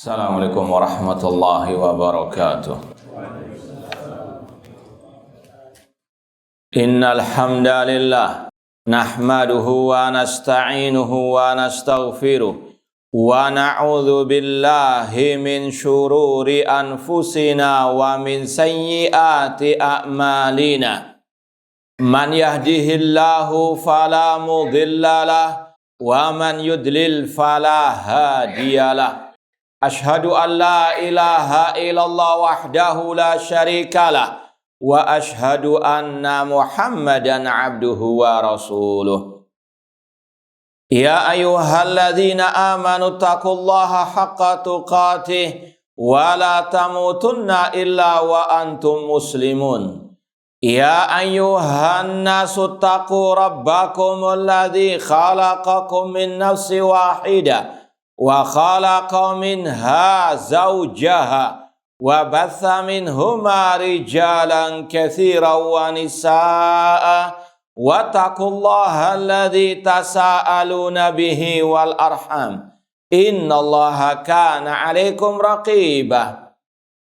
Assalamualaikum warahmatullahi wabarakatuh. Innal hamdalillah nahmaduhu wa nasta'inuhu wa nastaghfiruh wa na'udzu billahi min syururi anfusina wa min sayyiati a'malina. Man yahdihillahu fala mudhillalah wa man yudlil fala hadiyalah. Ashhadu an la ilaha illallah wahdahu la syarikalah wa ashhadu anna Muhammadan abduhu wa rasuluh. Ya ayyuhalladzina amanu taqullaha haqqa tuqatih wa la tamutunna illa wa antum muslimun. Ya ayyuhan nasu taqu rabbakum alladzi khalaqakum min nafsin wahidah wa khalaqa minha zawjaha wa batha minhuma rijalan katsiran wa nisaa'a wa taqullaha alladzi tasaaluna bihi wal arham innallaha kana 'alaikum raqiba.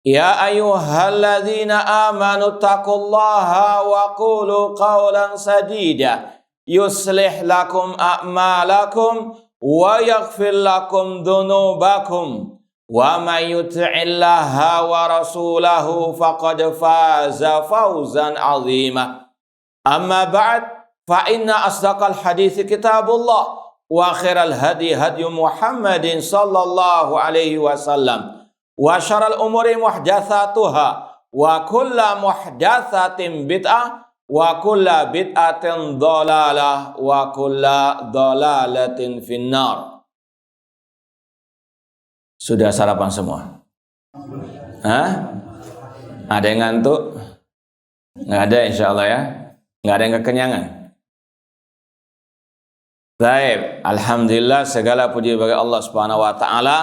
Ya ayyuhalladzina amanu taqullaha wa qulu qawlan sadida yuslih lakum a'malakum wa yaghfir lakum dhunubakum wa may yuti'illaha wa rasulahu faqad faza fawzan 'azima. Amma ba'd, fa inna asdaqal hadithi kitabullah wa khairal hadi hadi Muhammadin sallallahu alaihi wasallam wa syarrul umuri muhdatsatuha wa kullu muhdatsatin bid'ah wa kulla bid'atin dhalalah wa kulla dhalalatin finnar. Sudah sarapan semua? Hah? Ada yang ngantuk? Nggak ada insyaallah ya. Nggak ada yang kekenyangan. Baik, alhamdulillah segala puji bagi Allah Subhanahu wa taala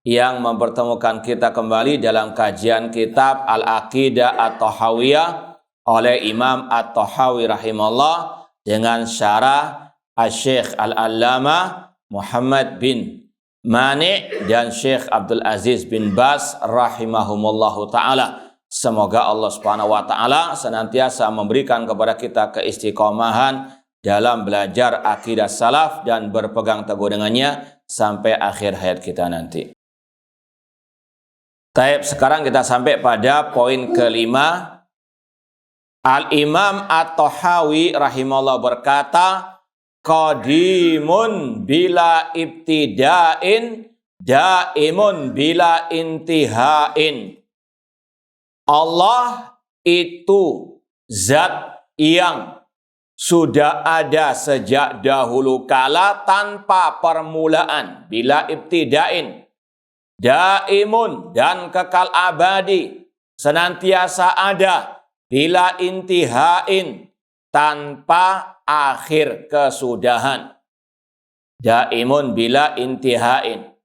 yang mempertemukan kita kembali dalam kajian kitab Al-Aqidah At-Tahawiyah oleh Imam At-Tahawi rahimahullah dengan syarah Asy-Syaikh Al-Allamah Muhammad bin Mani' dan Syekh Abdul Aziz bin Baz rahimahumullahu ta'ala. Semoga Allah subhanahu wa ta'ala senantiasa memberikan kepada kita keistiqomahan dalam belajar akidah salaf dan berpegang teguh dengannya sampai akhir hayat kita nanti. Taib, sekarang kita sampai pada poin kelima. Al-Imam At-Tahawi rahimahullah berkata, qadimun bila ibtida'in, daimun bila intihain. Allah itu zat yang sudah ada sejak dahulu kala tanpa permulaan, bila ibtida'in, daimun dan kekal abadi, senantiasa ada, bila intihain tanpa akhir kesudahan. Daimun bila intihain.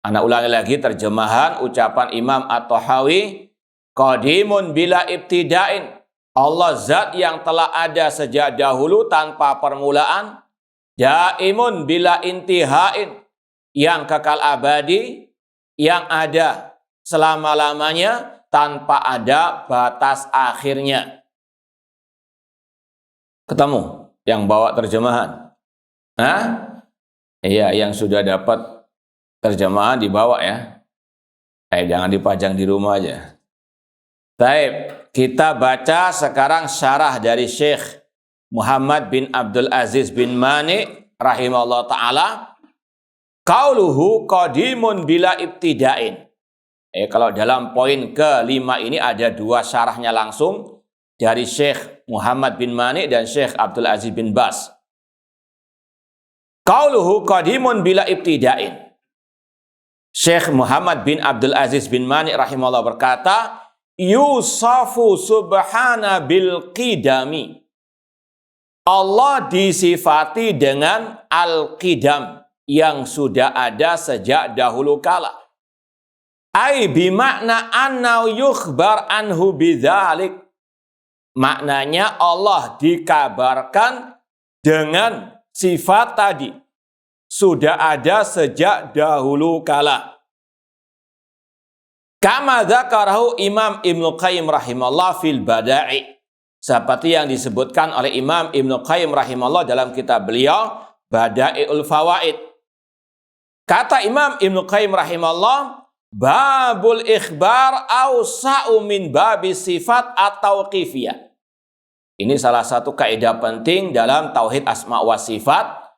Anak ulangi lagi terjemahan ucapan Imam At-Tahawi. Qadimun bila ibtidain. Allah zat yang telah ada sejak dahulu tanpa permulaan. Daimun bila intihain. Yang kekal abadi, yang ada selama-lamanya tanpa ada batas akhirnya. Ketemu yang bawa terjemahan? Hah? Iya, yang sudah dapat terjemahan dibawa ya. Jangan dipajang di rumah aja. Baik, kita baca sekarang syarah dari Syekh Muhammad bin Abdul Aziz bin Mani' rahimahullah ta'ala. Qauluhu qadimun bila ibtida'in. Kalau dalam poin kelima ini ada dua syarahnya langsung dari Syekh Muhammad bin Mani' dan Syekh Abdul Aziz bin Baz. Qauluhu qadimun bila ibtida'in. Syekh Muhammad bin Abdul Aziz bin Mani' rahimahullah berkata, yusafu subhana bil qidami. Allah disifati dengan al-qidam yang sudah ada sejak dahulu kala. Ai bimakna anna yukhbar anhu bidzalik. Maknanya Allah dikabarkan dengan sifat tadi. Sudah ada sejak dahulu kala. Kama dzakarahu Imam Ibnu Qayyim rahimahullah fil Bada'i. Seperti yang disebutkan oleh Imam Ibnu Qayyim rahimahullah dalam kitab beliau Bada'iul Fawaid. Kata Imam Ibnu Qayyim rahimahullah, babul ikhbar awsa'u min babi sifat atau tauqifiyah. Ini salah satu kaidah penting dalam tauhid asma wa sifat.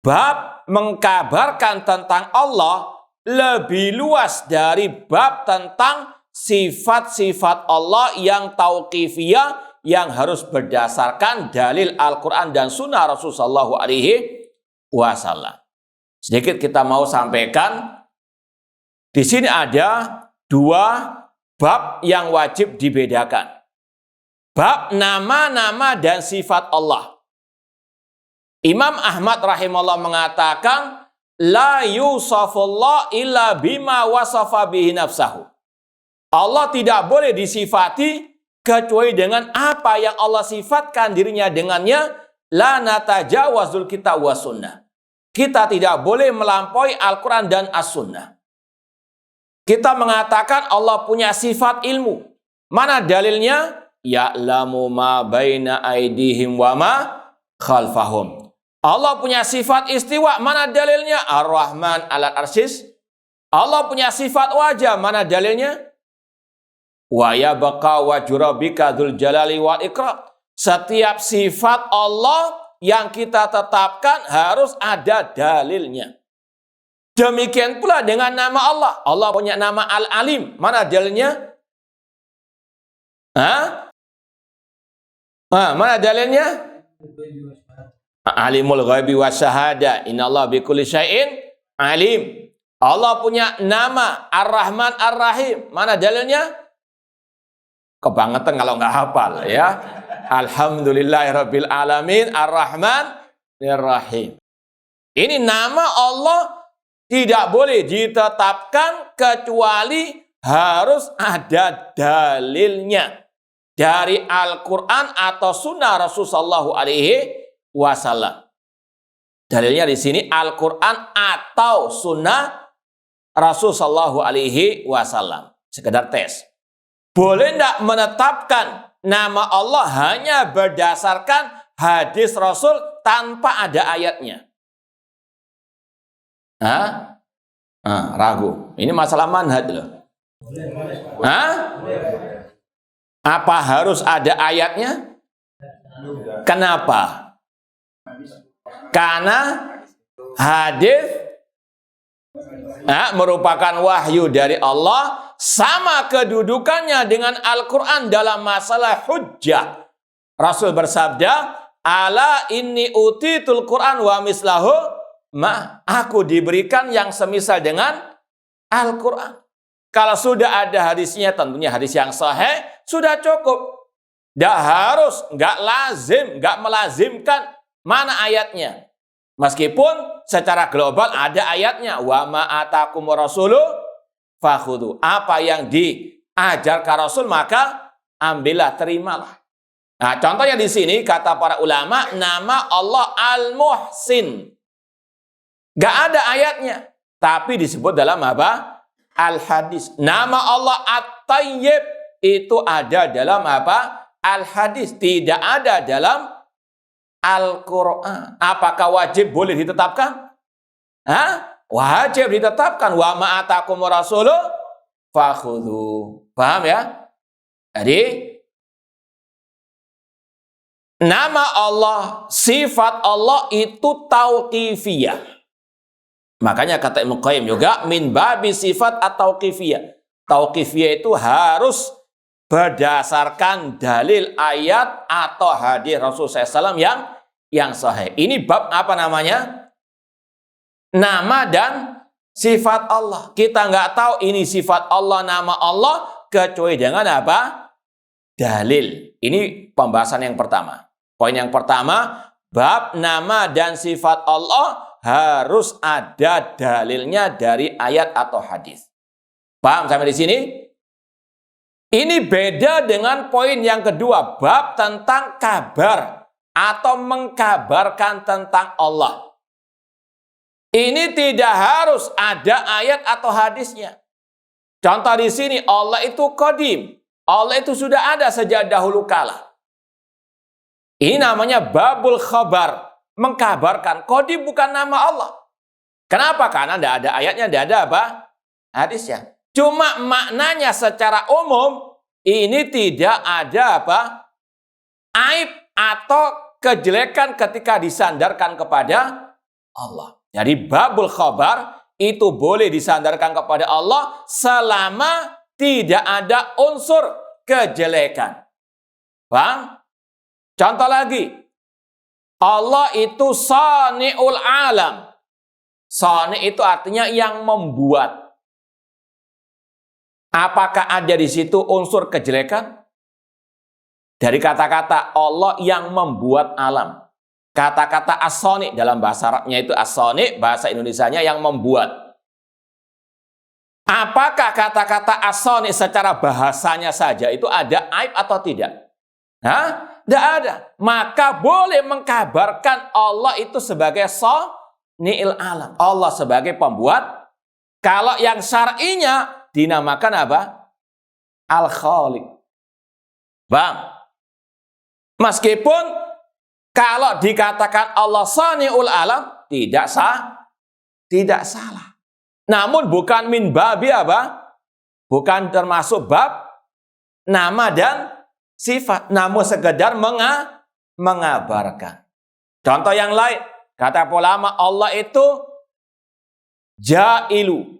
Bab mengkabarkan tentang Allah lebih luas dari bab tentang sifat-sifat Allah yang tauqifiyah, yang harus berdasarkan dalil Al-Quran dan Sunnah Rasulullah SAW. Sedikit kita mau sampaikan, di sini ada dua bab yang wajib dibedakan. Bab nama-nama dan sifat Allah. Imam Ahmad rahimahullah mengatakan, la yusafullah illa bima wasafa bihi nafsahu. Allah tidak boleh disifati kecuali dengan apa yang Allah sifatkan dirinya dengannya. La natajawazul kitab wa sunnah. Kita tidak boleh melampaui Al-Quran dan As-Sunnah. Kita mengatakan Allah punya sifat ilmu. Mana dalilnya? Ya'lamu ma baina aidihim wa ma khalfahum. Allah punya sifat istiwa. Mana dalilnya? Ar-Rahman alal arsis. Allah punya sifat wajah. Mana dalilnya? Wa yabqa wajhu rabbika dzul jalali wal ikram. Setiap sifat Allah yang kita tetapkan harus ada dalilnya. Demikian pula dengan nama Allah. Allah punya nama Al-Alim. Mana dalilnya? Mana dalilnya? Alimul ghaibi wasyahada. Innallaha bikulli syai'in alim. Allah punya nama Ar-Rahman Ar-Rahim. Mana dalilnya? Kebangetan kalau nggak hafal ya. Alhamdulillahirabbil alamin Ar-Rahman Ar-Rahim. Ini nama Allah tidak boleh ditetapkan kecuali harus ada dalilnya dari Al-Quran atau Sunnah Rasulullah SAW. Dalilnya di sini Al-Quran atau Sunnah Rasulullah SAW. Sekedar tes. Boleh tidak menetapkan nama Allah hanya berdasarkan hadis Rasul tanpa ada ayatnya? Ragu. Ini masalah manhaj loh. Apa harus ada ayatnya? Kenapa? Karena hadis merupakan wahyu dari Allah, sama kedudukannya dengan Al-Quran dalam masalah hujjah. Rasul bersabda, ala inni utitul Quran wa mislahu aku diberikan yang semisal dengan Al-Quran. Kalau sudah ada hadisnya, tentunya hadis yang sahih, sudah cukup. Nggak melazimkan mana ayatnya. Meskipun secara global ada ayatnya, wa ma atakum rasuluh fakhudhu. Apa yang diajarkan Rasul maka ambillah, terimalah. Nah, contohnya di sini kata para ulama, nama Allah Al-Muhsin. Gak ada ayatnya, tapi disebut dalam apa? Al-Hadis. Nama Allah At-Tayyib itu ada dalam apa? Al-Hadis. Tidak ada dalam Al-Quran. Apakah wajib boleh ditetapkan? Wajib ditetapkan. Wa ma'atakum rasuluh fakhudhu. Paham ya? Jadi nama Allah, sifat Allah itu tauqifiyah. Makanya kata Ibnu Qayyim juga min babi sifat atau tauqifiyah. Tauqifiyah itu harus berdasarkan dalil ayat atau hadis Rasulullah SAW yang sahih. Ini bab apa namanya? Nama dan sifat Allah. Kita nggak tahu ini sifat Allah, nama Allah, kecuali dengan apa? Dalil. Ini pembahasan yang pertama. Poin yang pertama, bab nama dan sifat Allah harus ada dalilnya dari ayat atau hadis. Paham sampai di sini? Ini beda dengan poin yang kedua, bab tentang kabar atau mengkabarkan tentang Allah. Ini tidak harus ada ayat atau hadisnya. Contoh di sini, Allah itu qadim. Allah itu sudah ada sejak dahulu kala. Ini namanya babul khabar, mengkabarkan. Qadim bukan nama Allah. Kenapa? Karena tidak ada ayatnya, tidak ada apa? Hadisnya. Cuma maknanya secara umum, ini tidak ada apa? Aib atau kejelekan ketika disandarkan kepada Allah. Jadi babul khabar itu boleh disandarkan kepada Allah selama tidak ada unsur kejelekan. Paham? Contoh lagi. Allah itu sani'ul alam. Sani' itu artinya yang membuat. Apakah ada di situ unsur kejelekan? Dari kata-kata Allah yang membuat alam. Kata-kata as-sani' dalam bahasa Arabnya itu as-sani', bahasa Indonesianya yang membuat. Apakah kata-kata as-sani' secara bahasanya saja itu ada aib atau tidak? Tidak ada. Maka boleh mengkabarkan Allah itu sebagai sani'il alam. Allah sebagai pembuat. Kalau yang syar'inya dinamakan apa? Al-Khaliq. Bang. Meskipun kalau dikatakan Allah sani'ul alam, tidak salah. Namun bukan min babi apa? Bukan termasuk bab nama dan sifat. Namun sekedar mengabarkan. Contoh yang lain. Kata ulama, Allah itu ja'ilu.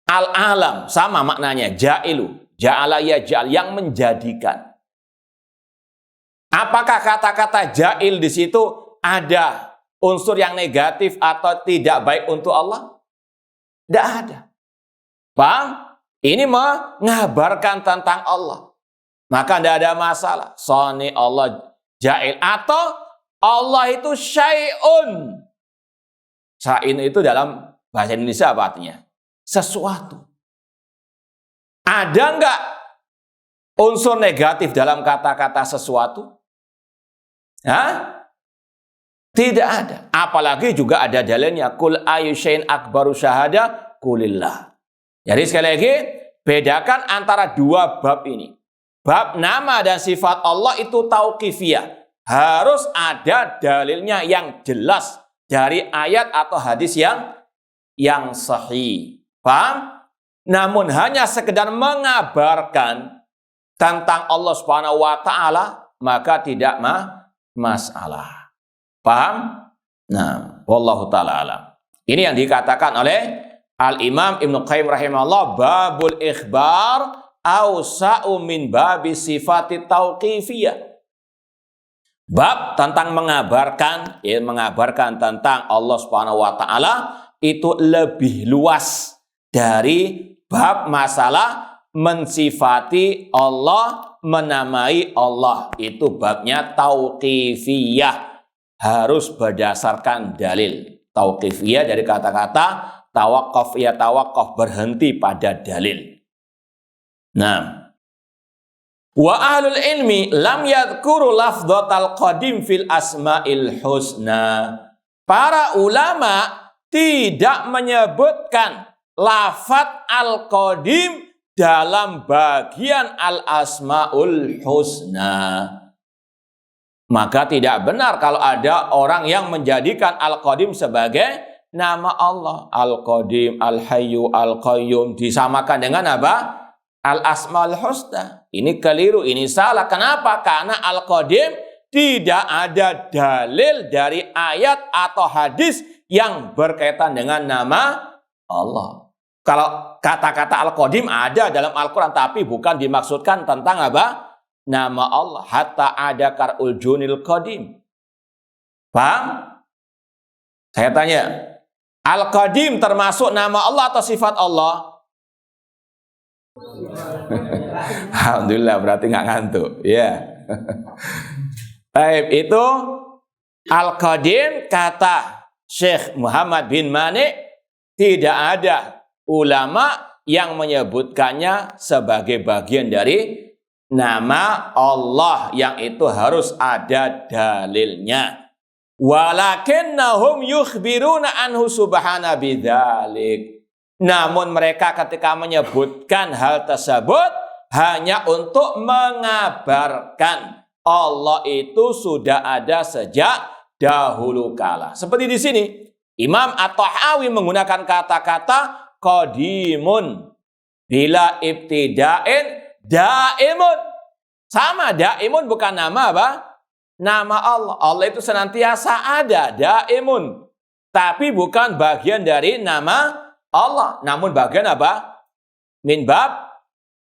Al-alam. Sama maknanya. Ja'ilu. Ja'ala yaj'al. Yang menjadikan. Apakah kata-kata ja'il di situ ada unsur yang negatif atau tidak baik untuk Allah? Tidak ada. Paham? Ini mengabarkan tentang Allah. Maka tidak ada masalah. Sani Allah ja'il. Atau Allah itu syai'un. Syai'un itu dalam bahasa Indonesia apa artinya? Sesuatu. Ada enggak unsur negatif dalam kata-kata sesuatu? Tidak ada. Apalagi juga ada dalilnya. Kul ayu syai'in akbaru syahada kulillah. Jadi sekali lagi, bedakan antara dua bab ini. Bab nama dan sifat Allah itu tauqifiyah. Harus ada dalilnya yang jelas dari ayat atau hadis yang sahih. Paham? Namun hanya sekedar mengabarkan tentang Allah Subhanahu wa taala, maka tidak masalah. Paham? Nah, wallahu taala alam. Ini yang dikatakan oleh Al-Imam Ibnu Qayyim rahimahullah, babul ikhbar awsa'u min babi sifati tauqifiyah. Bab tentang mengabarkan, mengabarkan tentang Allah Subhanahu wa taala itu lebih luas dari bab masalah mensifati Allah, menamai Allah. Itu babnya tauqifiyah. Harus berdasarkan dalil. Tauqifiyah dari kata-kata tawaqqaf, ya tawaqqaf, berhenti pada dalil. Nah, wa ahlul ilmi lam yadhkuru lafdhatal qadim fil asma'il husna. Para ulama tidak menyebutkan lafadz al-qadim dalam bagian al-asma'ul husna. Maka tidak benar kalau ada orang yang menjadikan al-qadim sebagai nama Allah. Al-qadim, al-hayyu, al-qayyum disamakan dengan apa? Al-asma'ul husna. Ini keliru, ini salah. Kenapa? Karena al-qadim tidak ada dalil dari ayat atau hadis yang berkaitan dengan nama Allah. Kalau kata-kata al-qadim ada dalam Al-Quran, tapi bukan dimaksudkan tentang apa? Nama Allah. Hatta ada kar'ul junil qadim. Paham? Saya tanya, al-qadim termasuk nama Allah atau sifat Allah? Alhamdulillah, berarti nggak ngantuk. Ya. Baik, itu al-qadim kata Syekh Muhammad bin Mani, tidak ada ulama yang menyebutkannya sebagai bagian dari nama Allah yang itu harus ada dalilnya. Walakinnahum yukhbiruna anhu subhana bidzalik. Namun mereka ketika menyebutkan hal tersebut hanya untuk mengabarkan Allah itu sudah ada sejak dahulu kala. Seperti di sini, Imam At-Tahawi menggunakan kata-kata qadimun bila ibtida'in daimun. Sama, daimun bukan nama apa? Nama Allah. Allah itu senantiasa ada, daimun. Tapi bukan bagian dari nama Allah. Namun bagian apa? Min bab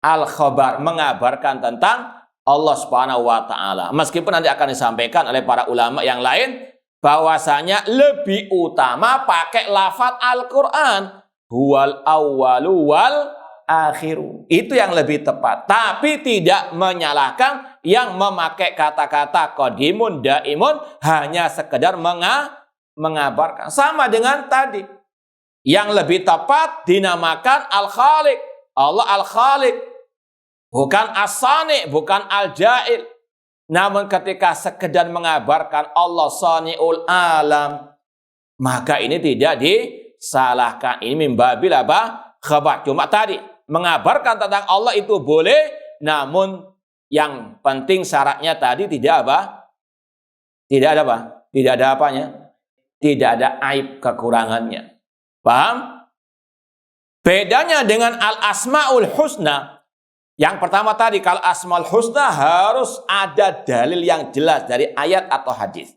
al-khabar, mengabarkan tentang Allah Subhanahu wa taala. Meskipun nanti akan disampaikan oleh para ulama yang lain bahwasanya lebih utama pakai lafaz Al-Qur'an, huwal awwalu wal akhiru. Itu yang lebih tepat. Tapi tidak menyalahkan yang memakai kata-kata qadimun daimun hanya sekedar mengabarkan. Sama dengan tadi. Yang lebih tepat dinamakan Al-Khaliq. Allah Al-Khaliq. Bukan As-Sani, bukan Al-Ja'il. Namun ketika sekedar mengabarkan Allah Sani'ul Alam, maka ini tidak disalahkan. Ini mimbabil apa? Khabar. Cuma tadi, mengabarkan tentang Allah itu boleh, namun yang penting syaratnya tadi tidak apa? Tidak ada apa? Tidak ada apanya? Tidak ada aib kekurangannya. Paham? Bedanya dengan Al-Asma'ul Husna, yang pertama tadi, kalau Asmaul Husna harus ada dalil yang jelas dari ayat atau hadis.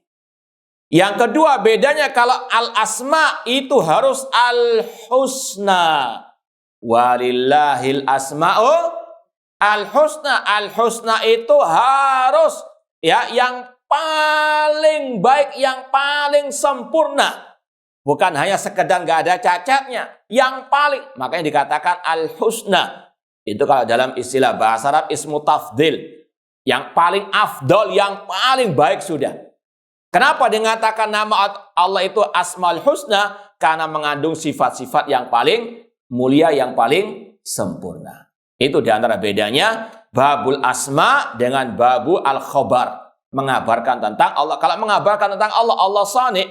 Yang kedua, bedanya kalau Al-Asma itu harus Al-Husna. Walillahil asma'u Al-Husna. Al-Husna itu harus ya yang paling baik, yang paling sempurna. Bukan hanya sekedar nggak ada cacatnya, yang paling. Makanya dikatakan Al-Husna. Itu kalau dalam istilah bahasa Arab ismu tafdil. Yang paling afdol, yang paling baik sudah. Kenapa dikatakan nama Allah itu Asmaul Husna? Karena mengandung sifat-sifat yang paling mulia, yang paling sempurna. Itu diantara bedanya babul asma dengan babu al-khobar. Mengabarkan tentang Allah. Kalau mengabarkan tentang Allah, Allah Sani,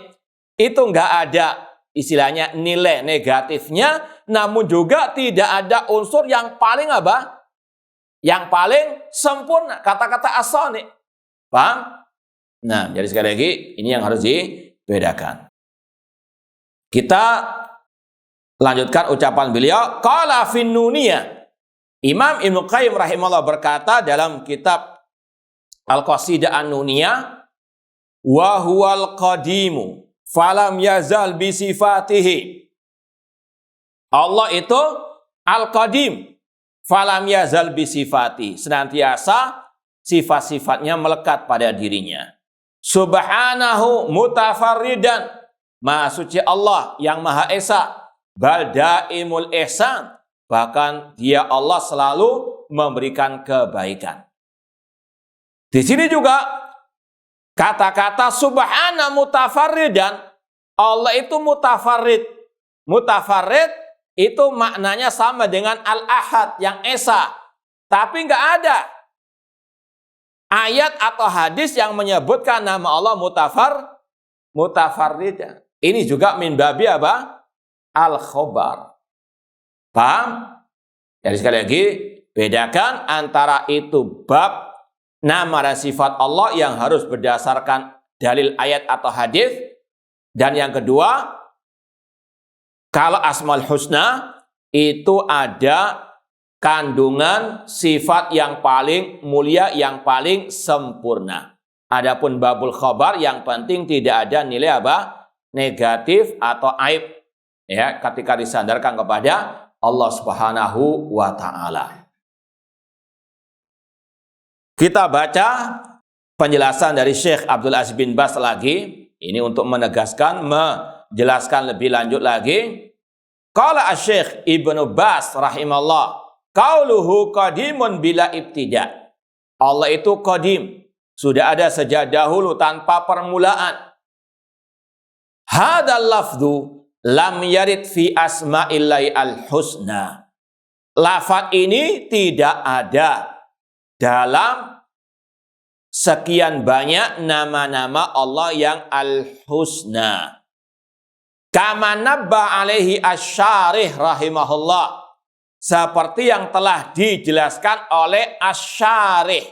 itu nggak ada istilahnya nilai negatifnya, namun juga tidak ada unsur yang paling apa? Yang paling sempurna. Kata-kata as-sani. Paham? Nah, jadi sekali lagi, ini yang harus dibedakan. Kita lanjutkan ucapan beliau. Qala fin nuniyah. Imam Ibnu Qayyim rahimahullah berkata dalam kitab Al-Qasidah An-Nuniyah, wa huwal qadimu falam yazal bisifatihi. Allah itu Al-Qadim. Falam yazal bisifati. Senantiasa sifat-sifatnya melekat pada dirinya. Subhanahu mutafarridan. Maha suci Allah yang Maha Esa. Bal daimul ihsan. Bahkan dia Allah selalu memberikan kebaikan. Di sini juga kata-kata subhana mutafarridan, Allah itu mutafarrid. Mutafarrid itu maknanya sama dengan al-ahad yang esa. Tapi nggak ada ayat atau hadis yang menyebutkan nama Allah mutafarridan. Ini juga min babi apa? Al-khobar. Paham? Jadi sekali lagi, bedakan antara itu bab nama dan sifat Allah yang harus berdasarkan dalil ayat atau hadis, dan yang kedua, kalau Asmaul Husna itu ada kandungan sifat yang paling mulia, yang paling sempurna. Adapun babul khabar yang penting tidak ada nilai apa? Negatif atau aib ya ketika disandarkan kepada Allah Subhanahu wa taala. Kita baca penjelasan dari Syekh Abdul Aziz bin Baz lagi. Ini untuk menegaskan, menjelaskan lebih lanjut lagi. Qala Asy-Syaikh Ibnu Baz rahimahullah, qauluhu qadimun bila ibtida. Allah itu qadim, sudah ada sejak dahulu tanpa permulaan. Hadzal lafdzu lam yarid fi asma'illahi al-husna. Lafaz ini tidak ada dalam sekian banyak nama-nama Allah yang al-husna. Kama nabba alaihi asy-syarih rahimahullah. Seperti yang telah dijelaskan oleh asy-syarih.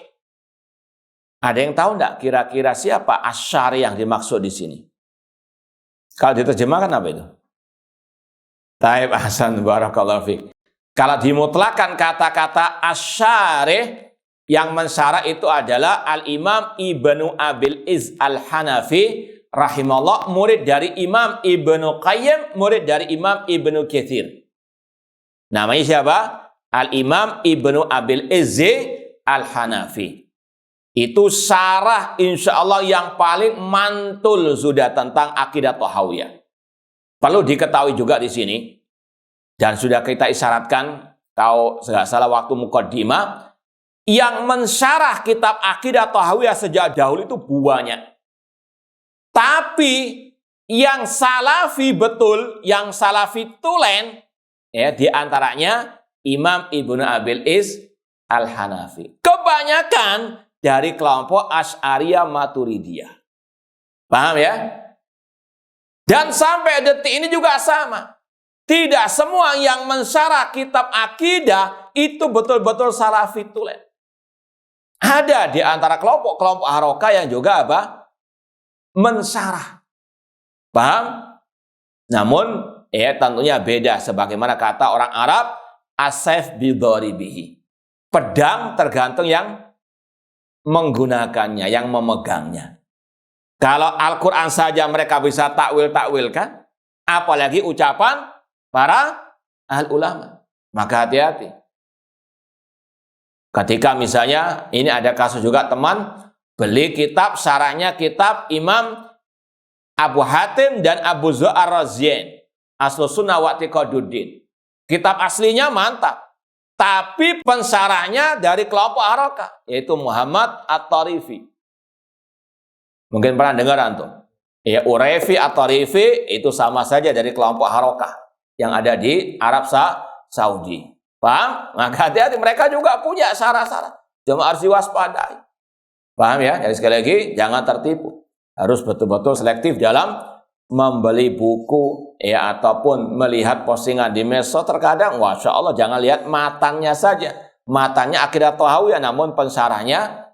Ada yang tahu enggak kira-kira siapa asy-syarih yang dimaksud di sini? Kalau diterjemahkan apa itu? Taib ahsan barakallahu fiik. Kalau dimutlakan kata-kata asy-syarih, yang mensyarah itu adalah Al-Imam Ibnu Abil Iz Al-Hanafi rahimahullah, murid dari Imam Ibnu Qayyim, murid dari Imam Ibnu Katsir. Namanya siapa? Al-Imam Ibnu Abil Iz Al-Hanafi. Itu syarah insyaallah yang paling mantul sudah tentang akidah Thahawiyah. Perlu diketahui juga di sini, dan sudah kita isyaratkan, kalau nggak salah waktu muqaddimah, yang mensyarah kitab akidah Thahawiyah sejak dahulu itu banyak. Tapi yang salafi betul, yang salafi tulen, ya, diantaranya Imam Ibnu Abil Iz Al-Hanafi. Kebanyakan dari kelompok Asy'ariyah Maturidiyah. Paham ya? Dan sampai detik ini juga sama. Tidak semua yang mensyarah kitab akidah itu betul-betul salafi tulen. Ada di antara kelompok-kelompok harokah yang juga apa? Mensyarah. Paham? Namun, ya tentunya beda. Sebagaimana kata orang Arab, as-sayf bidharibihi. Pedang tergantung yang menggunakannya, yang memegangnya. Kalau Al-Quran saja mereka bisa takwil-takwilkan, apalagi ucapan para al-ulama. Maka hati-hati. Ketika misalnya, ini ada kasus juga teman, beli kitab, syarahnya kitab Imam Abu Hatim dan Abu Zur'ah Ar-Raziyain, Aslus Sunnah wa I'tiqaduddin. Kitab aslinya mantap, tapi pensyarahnya dari kelompok harokah, yaitu Muhammad At-Tarifi. Mungkin pernah dengar antum. Ya, Uraifi At-Tarifi itu sama saja dari kelompok harokah yang ada di Arab Saudi. Paham? Maka hati-hati, mereka juga punya syarah-syarah. Cuma harus diwaspadai. Paham ya? Jadi sekali lagi, jangan tertipu. Harus betul-betul selektif dalam membeli buku, ya, ataupun melihat postingan di medsos. Terkadang, Masya Allah, jangan lihat matannya saja. Matannya akidah Thahawiyah, namun pensyarahnya,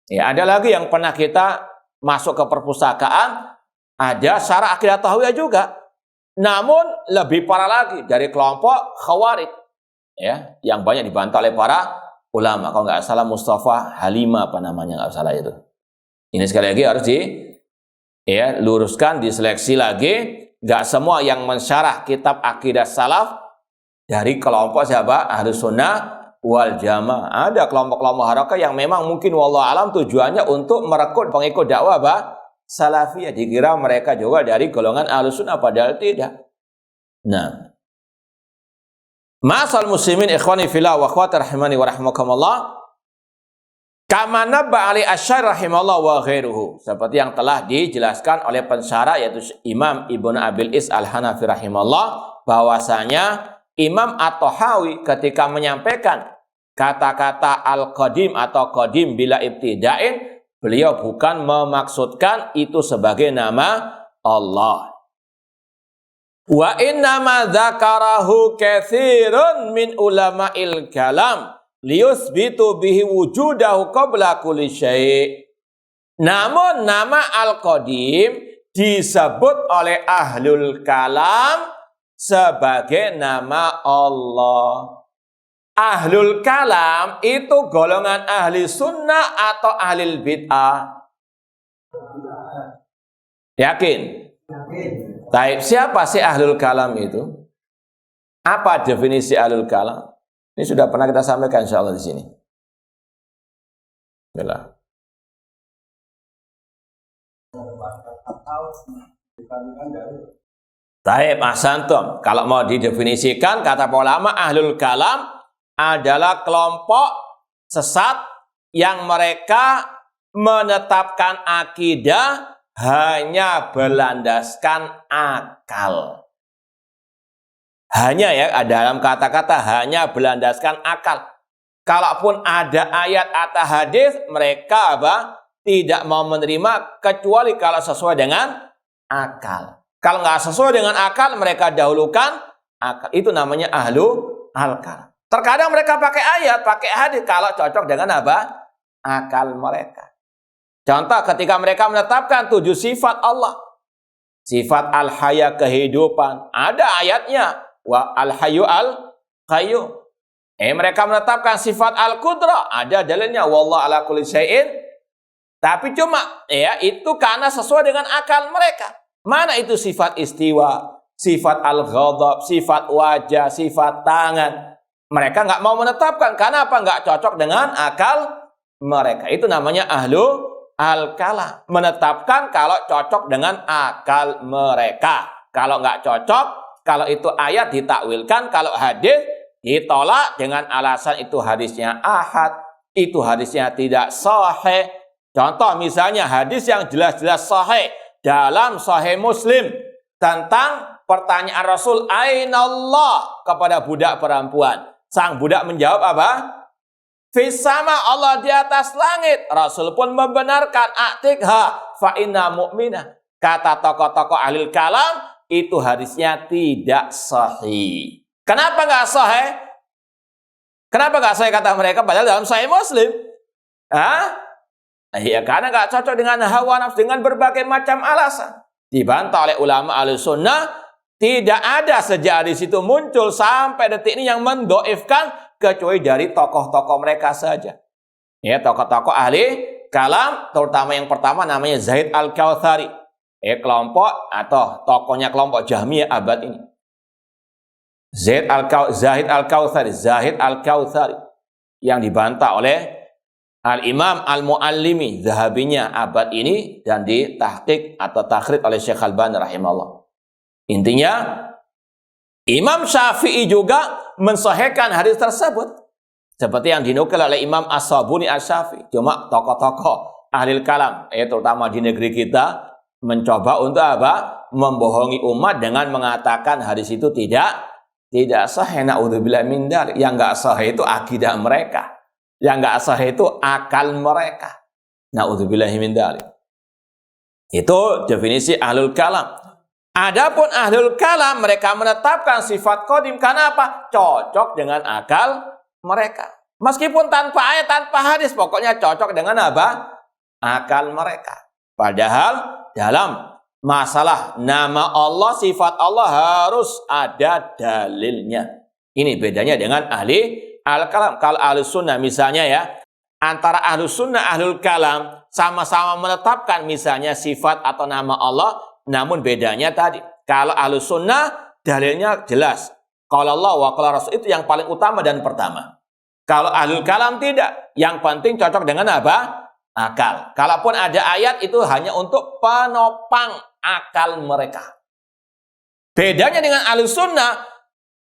ya, ada lagi yang pernah kita masuk ke perpustakaan, ada syarah akidah Thahawiyah juga. Namun, lebih parah lagi, dari kelompok Khawarij. Ya, yang banyak dibantah oleh para ulama. Kalau nggak salah Mustafa Halima apa namanya, nggak salah itu. Ini sekali lagi harus luruskan, diseleksi lagi. Nggak semua yang mensyarah kitab akidah salaf dari kelompok siapa? Ahlus Sunnah wal Jamaah. Ada kelompok-kelompok harokah yang memang mungkin wallahu alam tujuannya untuk merekrut pengikut dakwah salafiyah. Dikira mereka juga dari golongan Ahlus Sunnah, padahal tidak. Nah, ma'asal muslimin ikhwani fillah wa akhwati rahimani wa rahimakumullah, kama nabba ali asy-syarih rahimallah wa ghairuhu, seperti yang telah dijelaskan oleh pensyarah yaitu Imam Ibnu Abil Iz Al-Hanafi rahimallah, bahwasanya Imam At-Tahawi ketika menyampaikan kata-kata al-qadim atau qadim bila ibtida'in, beliau bukan memaksudkan itu sebagai nama Allah. Wa innama dzakarahu katsirun min ulama'il kalam liyusbitu bihi wujudahu qabla kulli syai'. Namun nama Al-Qadim disebut oleh ahlul kalam sebagai nama Allah. Ahlul kalam itu golongan ahli sunnah atau ahli bid'ah? Yakin? Yakin. Baik, siapa sih ahlul kalam itu? Apa definisi ahlul kalam? Ini sudah pernah kita sampaikan insyaallah di sini. Bila. Taib ahsantum. Kalau mau didefinisikan, kata ulama, ahlul kalam adalah kelompok sesat yang mereka menetapkan akidah hanya berlandaskan akal. Hanya, ya, dalam kata-kata hanya berlandaskan akal. Kalaupun ada ayat atau hadis, mereka tidak mau menerima kecuali kalau sesuai dengan akal. Kalau nggak sesuai dengan akal, mereka dahulukan akal. Itu namanya ahlu al-kalam. Terkadang mereka pakai ayat, pakai hadis kalau cocok dengan apa? Akal mereka. Contoh ketika mereka menetapkan 7 sifat Allah. Sifat al-haya kehidupan. Ada ayatnya. Wa al-hayu al-qayyum. Mereka menetapkan sifat al-qudrah. Ada dalilnya. Wallahu ala kulli syai'in. Tapi cuma ya itu karena sesuai dengan akal mereka. Mana itu sifat istiwa, sifat al-ghadab, sifat wajah, sifat tangan. Mereka nggak mau menetapkan. Karena apa? Nggak cocok dengan akal mereka. Itu namanya ahlu al-kalam. Menetapkan kalau cocok dengan akal mereka. Kalau nggak cocok, kalau itu ayat ditakwilkan, kalau hadis ditolak dengan alasan itu hadisnya ahad, itu hadisnya tidak sahih. Contoh misalnya hadis yang jelas-jelas sahih dalam Sahih Muslim tentang pertanyaan Rasul Aina Allah kepada budak perempuan. Sang budak menjawab apa? Fis sama, Allah di atas langit. Rasul pun membenarkan atikha fa inna mu'minah. Kata tokoh-tokoh ahli kalam itu hadisnya tidak sahih. Kenapa nggak sahih? Kenapa nggak sahih kata mereka padahal dalam Sahih Muslim? Ya karena nggak cocok dengan hawa nafsu, dengan berbagai macam alasan. Dibantah oleh ulama Ahlussunnah, tidak ada sejak di situ muncul sampai detik ini yang mendoifkan kecuali dari tokoh-tokoh mereka saja. Ya, tokoh-tokoh ahli kalam, terutama yang pertama namanya Zaid Al-Kautsari. Kelompok atau tokohnya kelompok Jahmiyah abad ini. Zahid Al-Kautsari yang dibantah oleh Al-Imam Al-Muallimi Zahabinya abad ini dan ditahqiq atau takhrij oleh Syekh Al-Albani rahimahullah. Intinya Imam Syafi'i juga mensahihkan hadis tersebut seperti yang dinukil oleh Imam As-Sabuni Asy-Syafi'i. Cuma tokoh-tokoh ahli kalam terutama di negeri kita mencoba untuk apa? Membohongi umat dengan mengatakan hadis itu tidak sahih. Na'udzubillah min dzalik. Yang enggak sahih itu akidah mereka. Yang enggak sahih itu akal mereka. Na'udzubillah min dzalik. Itu definisi ahlul kalam. Adapun ahlul kalam mereka menetapkan sifat qadim karena apa? Cocok dengan akal mereka. Meskipun tanpa ayat, tanpa hadis, pokoknya cocok dengan apa? Akal mereka. Padahal dalam masalah nama Allah, sifat Allah harus ada dalilnya. Ini bedanya dengan ahli al-kalam. Kalau ahli sunnah misalnya ya, antara ahli sunnah ahlul kalam sama-sama menetapkan misalnya sifat atau nama Allah, namun bedanya tadi. Kalau ahli sunnah dalilnya jelas. Qala Allah wa qala Rasul itu yang paling utama dan pertama. Kalau ahlul kalam tidak. Yang penting cocok dengan apa? Akal. Kalaupun ada ayat itu hanya untuk penopang akal mereka. Bedanya dengan ahli sunnah,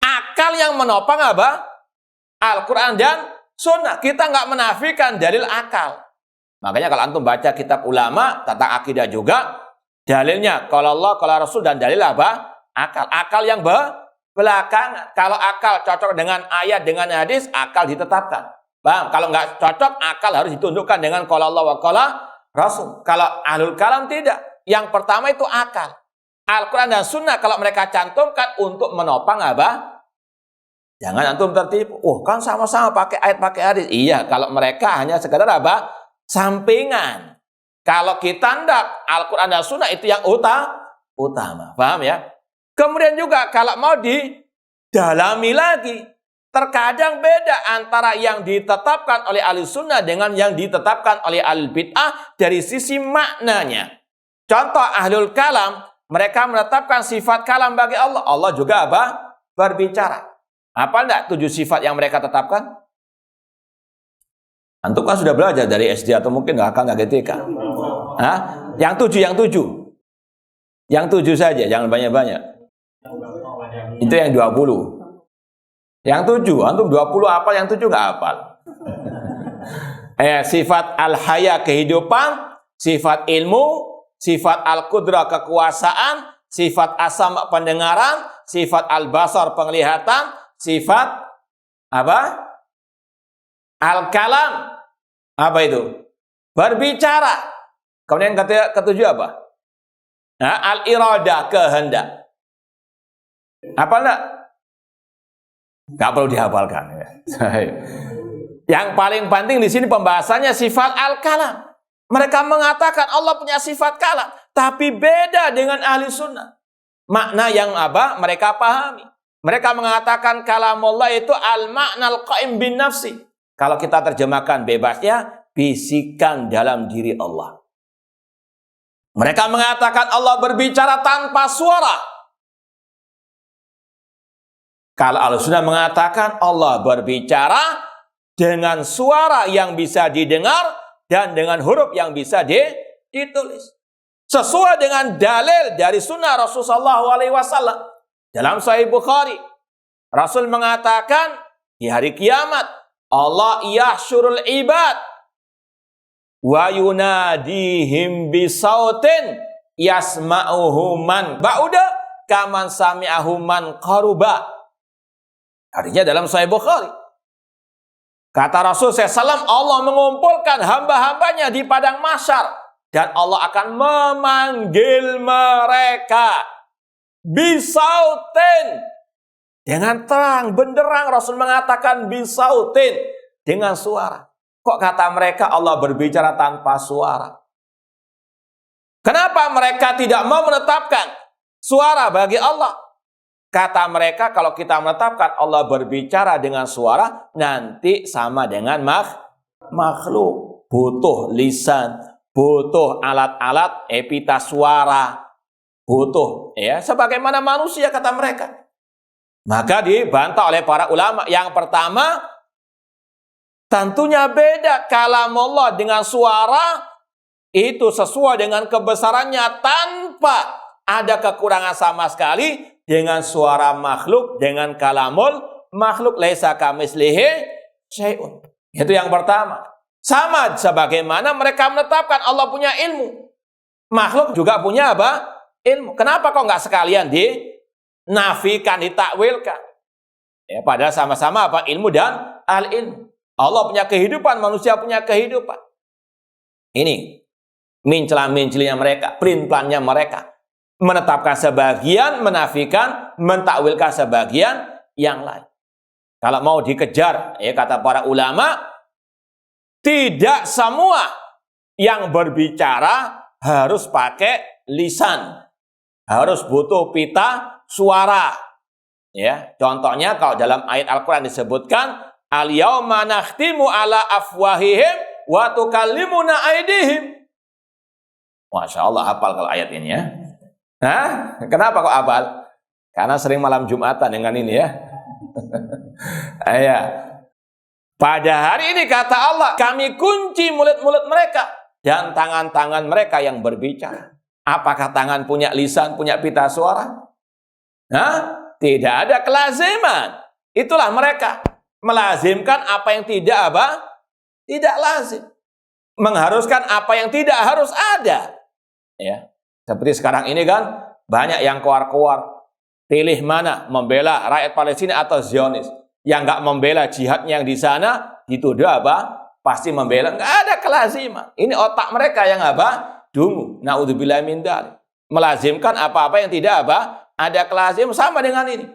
akal yang menopang apa? Al-Quran dan sunnah. Kita nggak menafikan dalil akal. Makanya kalau antum baca kitab ulama tentang akidah juga, dalilnya kalau Allah, kalau Rasul dan dalil apa? Akal. Akal yang belakangan. Kalau akal cocok dengan ayat, dengan hadis, akal ditetapkan. Paham? Kalau nggak cocok, akal harus ditundukkan dengan kalau Allah wa qala Rasul. Kalau ahlul kalam tidak. Yang pertama itu akal. Al-Quran dan sunnah kalau mereka cantumkan untuk menopang apa? Jangan antum tertipu. Kan sama-sama pakai ayat, pakai hadis. Iya, kalau mereka hanya sekedar apa? Sampingan. Kalau kita ndak, Al-Quran dan sunnah itu yang utama. Paham ya? Kemudian juga kalau mau didalami lagi, terkadang beda antara yang ditetapkan oleh ahli sunnah dengan yang ditetapkan oleh ahli bid'ah dari sisi maknanya. Contoh ahlul kalam, mereka menetapkan sifat kalam bagi Allah. Allah juga apa? Berbicara. Apa enggak 7 sifat yang mereka tetapkan? Antum kan sudah belajar dari SD atau mungkin nggak akan TK. Yang 7. Yang 7 saja, jangan banyak-banyak. Itu yang 20. Yang 7, antum 20 apa, yang 7 nggak hafal. Sifat al-haya kehidupan, sifat ilmu, sifat al-qudrah kekuasaan, sifat asam pendengaran, sifat al-basar penglihatan, sifat apa? Al-kalam. Apa itu? Berbicara. Kemudian ketujuh apa? Nah, al-iradah, kehendak. Apa enggak? Enggak perlu dihafalkan. Yang paling penting di sini pembahasannya sifat al-kalam. Mereka mengatakan Allah punya sifat kalam, tapi beda dengan ahli sunnah. Makna yang apa? Mereka pahami. Mereka mengatakan kalamullah itu al-ma'nal qaim bin nafsi. Kalau kita terjemahkan bebasnya, bisikan dalam diri Allah. Mereka mengatakan Allah berbicara tanpa suara. Kalau ahli sunnah mengatakan Allah berbicara dengan suara yang bisa didengar dan dengan huruf yang bisa ditulis. Sesuai dengan dalil dari sunnah Rasulullah SAW. Dalam Sahih Bukhari, Rasul mengatakan di hari kiamat, Allah yahsyurul ibad wa yunadihim bisautin yasma'uhu man ba'uda kaman sami'ahu man qaruba. Artinya dalam Sahih Bukhari. Kata Rasul SAW, Allah mengumpulkan hamba-hambanya di padang mahsyar dan Allah akan memanggil mereka bisautin, dengan terang benderang. Rasul mengatakan bisautin, dengan suara. Kok kata mereka Allah berbicara tanpa suara? Kenapa mereka tidak mau menetapkan suara bagi Allah? Kata mereka, kalau kita menetapkan Allah berbicara dengan suara, nanti sama dengan makhluk. Butuh lisan, butuh alat-alat epita suara, butuh ya sebagaimana manusia, kata mereka. Maka dibantah oleh para ulama. Yang pertama, tentunya beda kalamullah dengan suara, itu sesuai dengan kebesarannya tanpa ada kekurangan sama sekali. Dengan suara makhluk, dengan kalamul makhluk, laisa kamitslihi syai'un. Itu yang pertama. Sama sebagaimana mereka menetapkan Allah punya ilmu. Makhluk juga punya apa? Ilmu. Kenapa kok nggak sekalian dinafikan, ditakwilkan? Ya, padahal sama-sama apa? Ilmu dan al-ilmu. Allah punya kehidupan, manusia punya kehidupan. Ini mencela-mencelinya mereka, pelin-pelannya mereka. Menetapkan sebagian, menafikan, mentakwilkan sebagian yang lain. Kalau mau dikejar, ya kata para ulama, tidak semua yang berbicara harus pakai lisan, harus butuh pita suara. Ya, contohnya kalau dalam ayat Al-Quran disebutkan, al-yauma nakhtimu ala afwahihim wa tukallimuna aydihim. Masya Allah, hafal kalau ayat ini ya. Hah? Kenapa kok hafal? Karena sering malam Jumatan dengan ini ya. Ya. Pada hari ini kata Allah, kami kunci mulut-mulut mereka dan tangan-tangan mereka yang berbicara. Apakah tangan punya lisan, punya pita suara? Hah? Tidak ada kelaziman. Itulah mereka melazimkan apa yang tidak apa? Tidak lazim. Mengharuskan apa yang tidak harus ada. Ya. Seperti sekarang ini kan banyak yang keluar-keluar. Pilih mana, membela rakyat Palestina atau Zionis. Yang nggak membela jihadnya yang di sana, dituduh apa? Pasti membela. Nggak ada kelaziman. Ini otak mereka yang apa? Dungu. Na'udzubillah min dzalik. Melazimkan apa-apa yang tidak apa? Ada kelazim, sama dengan ini.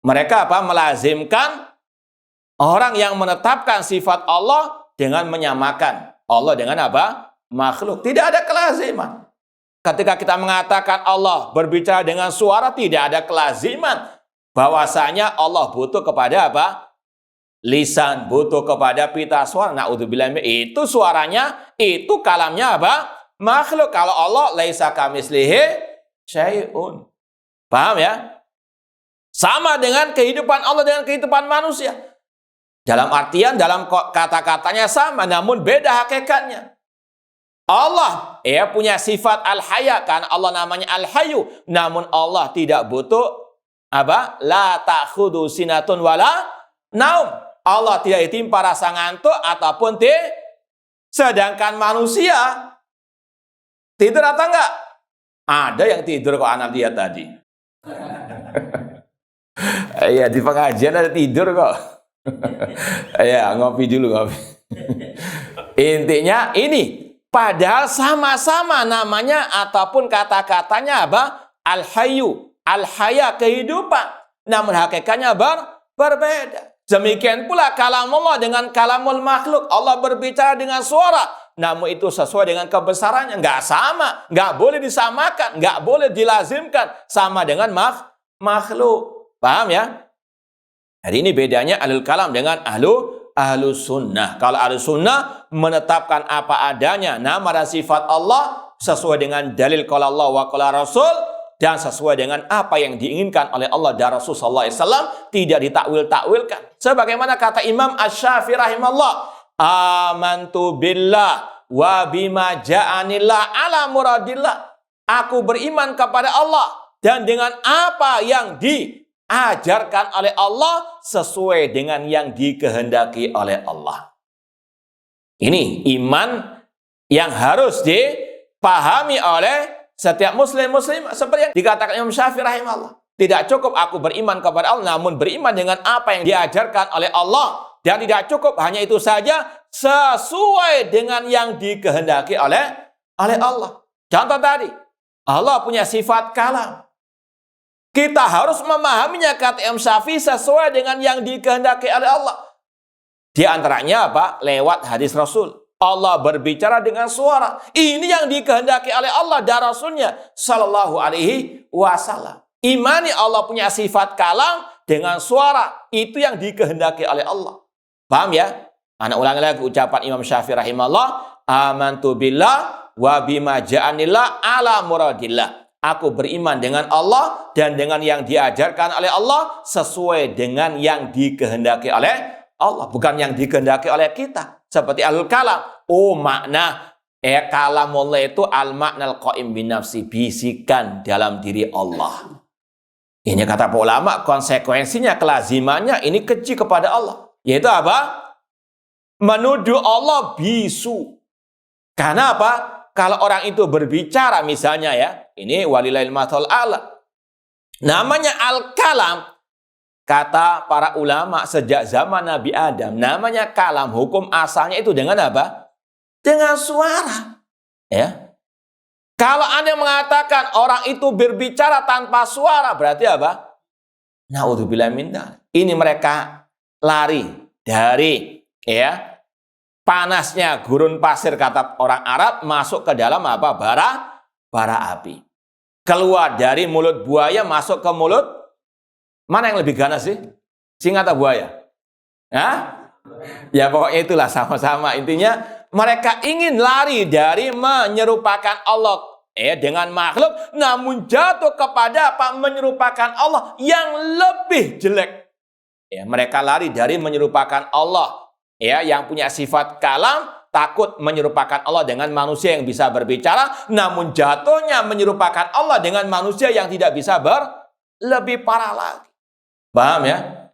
Mereka apa? Melazimkan orang yang menetapkan sifat Allah dengan menyamakan Allah dengan apa? Makhluk. Tidak ada kelaziman. Ketika kita mengatakan Allah berbicara dengan suara, tidak ada kelaziman bahwasanya Allah butuh kepada apa? Lisan, butuh kepada pita suara. Na'udzubillah, itu suaranya, itu kalamnya apa? Makhluk. Kalau Allah laisa kamitslihi syai'un. Paham ya? Sama dengan kehidupan Allah dengan kehidupan manusia. Dalam artian, dalam kata-katanya sama, namun beda hakikatnya. Allah punya sifat al-haya, karena Allah namanya al-hayu. Namun Allah tidak butuh apa? La ta'khudhu sinatun wala naum. Allah tidak ditimpa rasa ngantuk ataupun sedangkan manusia tidur atau enggak? Ada yang tidur kok, anak lihat tadi. Iya, di pengajian ada tidur kok. Iya, ngopi dulu, ngopi. Intinya ini, Padahal sama-sama namanya ataupun kata-katanya apa? Al-Hayyu, Al-Haya, kehidupan. Namun hakikatnya berbeda. Demikian pula kalamullah dengan kalamul makhluk. Allah berbicara dengan suara, namun itu sesuai dengan kebesarannya. Nggak sama, nggak boleh disamakan, nggak boleh dilazimkan sama dengan makhluk. Paham ya? Jadi ini bedanya ahlul kalam dengan ahlu sunnah. Kalau ahlu sunnah menetapkan apa adanya nama dan sifat Allah sesuai dengan dalil qala Allah wa qala Rasul, dan sesuai dengan apa yang diinginkan oleh Allah dan Rasul sallallahu alaihi wasallam, tidak ditakwil-takwilkan. Sebagaimana kata Imam Asy-Syafi'i rahimahullah, amantu billah wa bima ja'anillah ala muradillah. Aku beriman kepada Allah dan dengan apa yang diajarkan oleh Allah sesuai dengan yang dikehendaki oleh Allah. Ini iman yang harus dipahami oleh setiap muslim seperti yang dikatakan Imam Syafi'i rahimahullah. Tidak cukup aku beriman kepada Allah, namun beriman dengan apa yang diajarkan oleh Allah. Dan tidak cukup hanya itu saja, sesuai dengan yang dikehendaki oleh Allah. Contoh tadi, Allah punya sifat kalam. Kita harus memahaminya, kata Imam Syafi'i, sesuai dengan yang dikehendaki oleh Allah. Di antaranya apa? Lewat hadis Rasul. Allah berbicara dengan suara. Ini yang dikehendaki oleh Allah dan Rasulnya sallallahu alaihi wasallam. Imani Allah punya sifat kalam dengan suara. Itu yang dikehendaki oleh Allah. Paham ya? Anak ulangi lagi ucapan Imam Syafi'i rahimahullah. Amantu billah wa bima ja'anillah ala muradillah. Aku beriman dengan Allah dan dengan yang diajarkan oleh Allah sesuai dengan yang dikehendaki oleh Allah, bukan yang dikehendaki oleh kita. Seperti ahlul kalam. Oh, makna kalamullah itu al-maknal qaim binafsi, bisikan dalam diri Allah. Ini kata para ulama, konsekuensinya, kelazimannya ini keji kepada Allah. Yaitu apa? Menuduh Allah bisu. Karena apa? Kalau orang itu berbicara misalnya ya, ini walillahil mathalul a'la. Namanya al-kalam. Kata para ulama sejak zaman Nabi Adam, namanya kalam, hukum asalnya itu dengan apa? Dengan suara. Ya. Kalau Anda mengatakan orang itu berbicara tanpa suara, berarti apa? Na'udzubillah min dzalik. Ini mereka lari dari panasnya gurun pasir, kata orang Arab, masuk ke dalam apa? Bara api. Keluar dari mulut buaya masuk ke mulut. Mana yang lebih ganas sih? Singa atau buaya? Hah? Ya pokoknya itulah, sama-sama. Intinya mereka ingin lari dari menyerupakan Allah dengan makhluk, namun jatuh kepada apa? Menyerupakan Allah yang lebih jelek. Ya, mereka lari dari menyerupakan Allah yang punya sifat kalam, takut menyerupakan Allah dengan manusia yang bisa berbicara, namun jatuhnya menyerupakan Allah dengan manusia yang tidak bisa lebih parah lagi. Paham ya?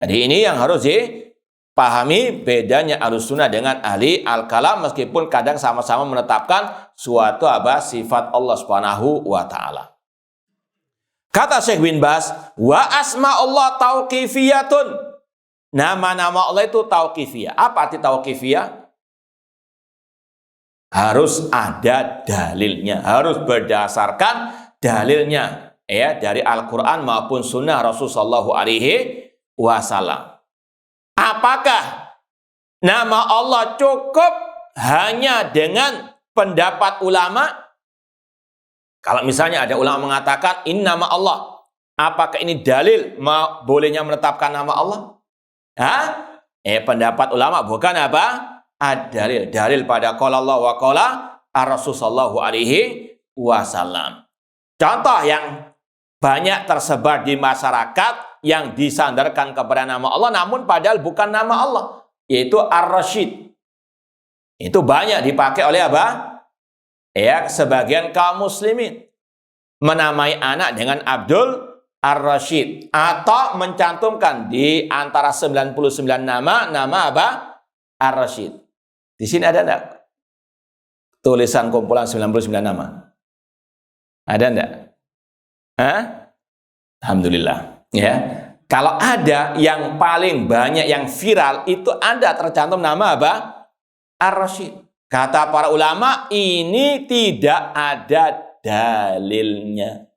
Jadi ini yang harus dipahami, bedanya Ahlussunnah dengan ahli al-kalam, meskipun kadang sama-sama menetapkan suatu sifat Allah Subhanahu wa taala. Kata Syekh bin Baz, wa asma Allah tauqifiyatun. Nama-nama Allah itu tauqifiyah. Apa arti tauqifiyah? Harus ada dalilnya, harus berdasarkan dalilnya. Dari Al-Quran maupun Sunnah Rasulullah SAW. Apakah nama Allah cukup hanya dengan pendapat ulama? Kalau misalnya ada ulama mengatakan ini nama Allah, apakah ini dalil bolehnya menetapkan nama Allah? Pendapat ulama bukan apa? Dalil pada qala Allah wa qala Rasulullah SAW. Contoh yang banyak tersebar di masyarakat yang disandarkan kepada nama Allah, namun padahal bukan nama Allah, yaitu Ar-Rasyid. Itu banyak dipakai oleh apa? Sebagian kaum muslimin. Menamai anak dengan Abdul Ar-Rasyid. Atau mencantumkan di antara 99 nama apa? Ar-Rasyid. Di sini ada enggak? Tulisan kumpulan 99 nama. Ada enggak? Alhamdulillah. Ya. Kalau ada yang paling banyak yang viral itu ada tercantum nama apa? Ar-Rasyid. Kata para ulama, ini tidak ada dalilnya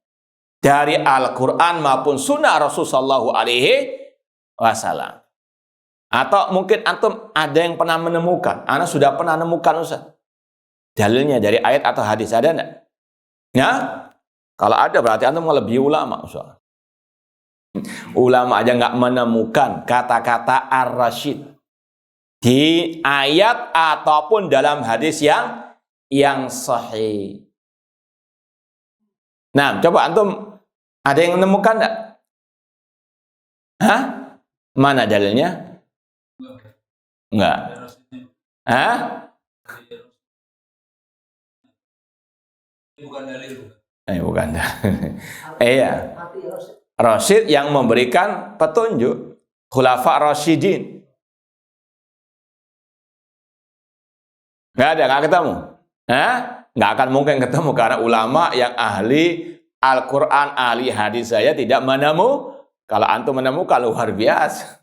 dari Al-Quran maupun Sunnah Rasulullah SAW. Atau mungkin antum ada yang pernah menemukan, anak sudah pernah menemukan Ustaz, dalilnya dari ayat atau hadis, ada enggak? Ya, kalau ada berarti antum melebihi ulama Ustaz. Ulama aja nggak menemukan kata-kata ar-rasyid di ayat ataupun dalam hadis yang sahih. Nah, coba antum ada yang menemukan enggak? Hah? Mana dalilnya? Enggak. Hah? Bukan dalil. Bukan. Iya. Rasyid yang memberikan petunjuk. Khulafa Rasyidin. Enggak ada, enggak ketemu. Hah? Enggak akan mungkin ketemu karena ulama yang ahli Al-Quran, ahli hadis saya tidak menemu. Kalau antum menemukan luar biasa.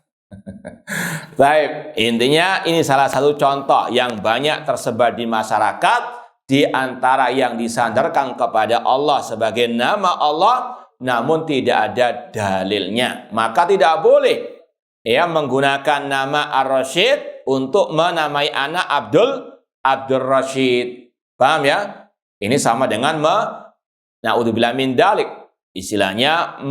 Baik, intinya ini salah satu contoh yang banyak tersebar di masyarakat, di antara yang disandarkan kepada Allah sebagai nama Allah, namun tidak ada dalilnya. Maka tidak boleh menggunakan nama Ar-Rasyid untuk menamai anak Abdul Rasyid. Paham ya? Ini sama dengan na'udzubillah min dalik. Istilahnya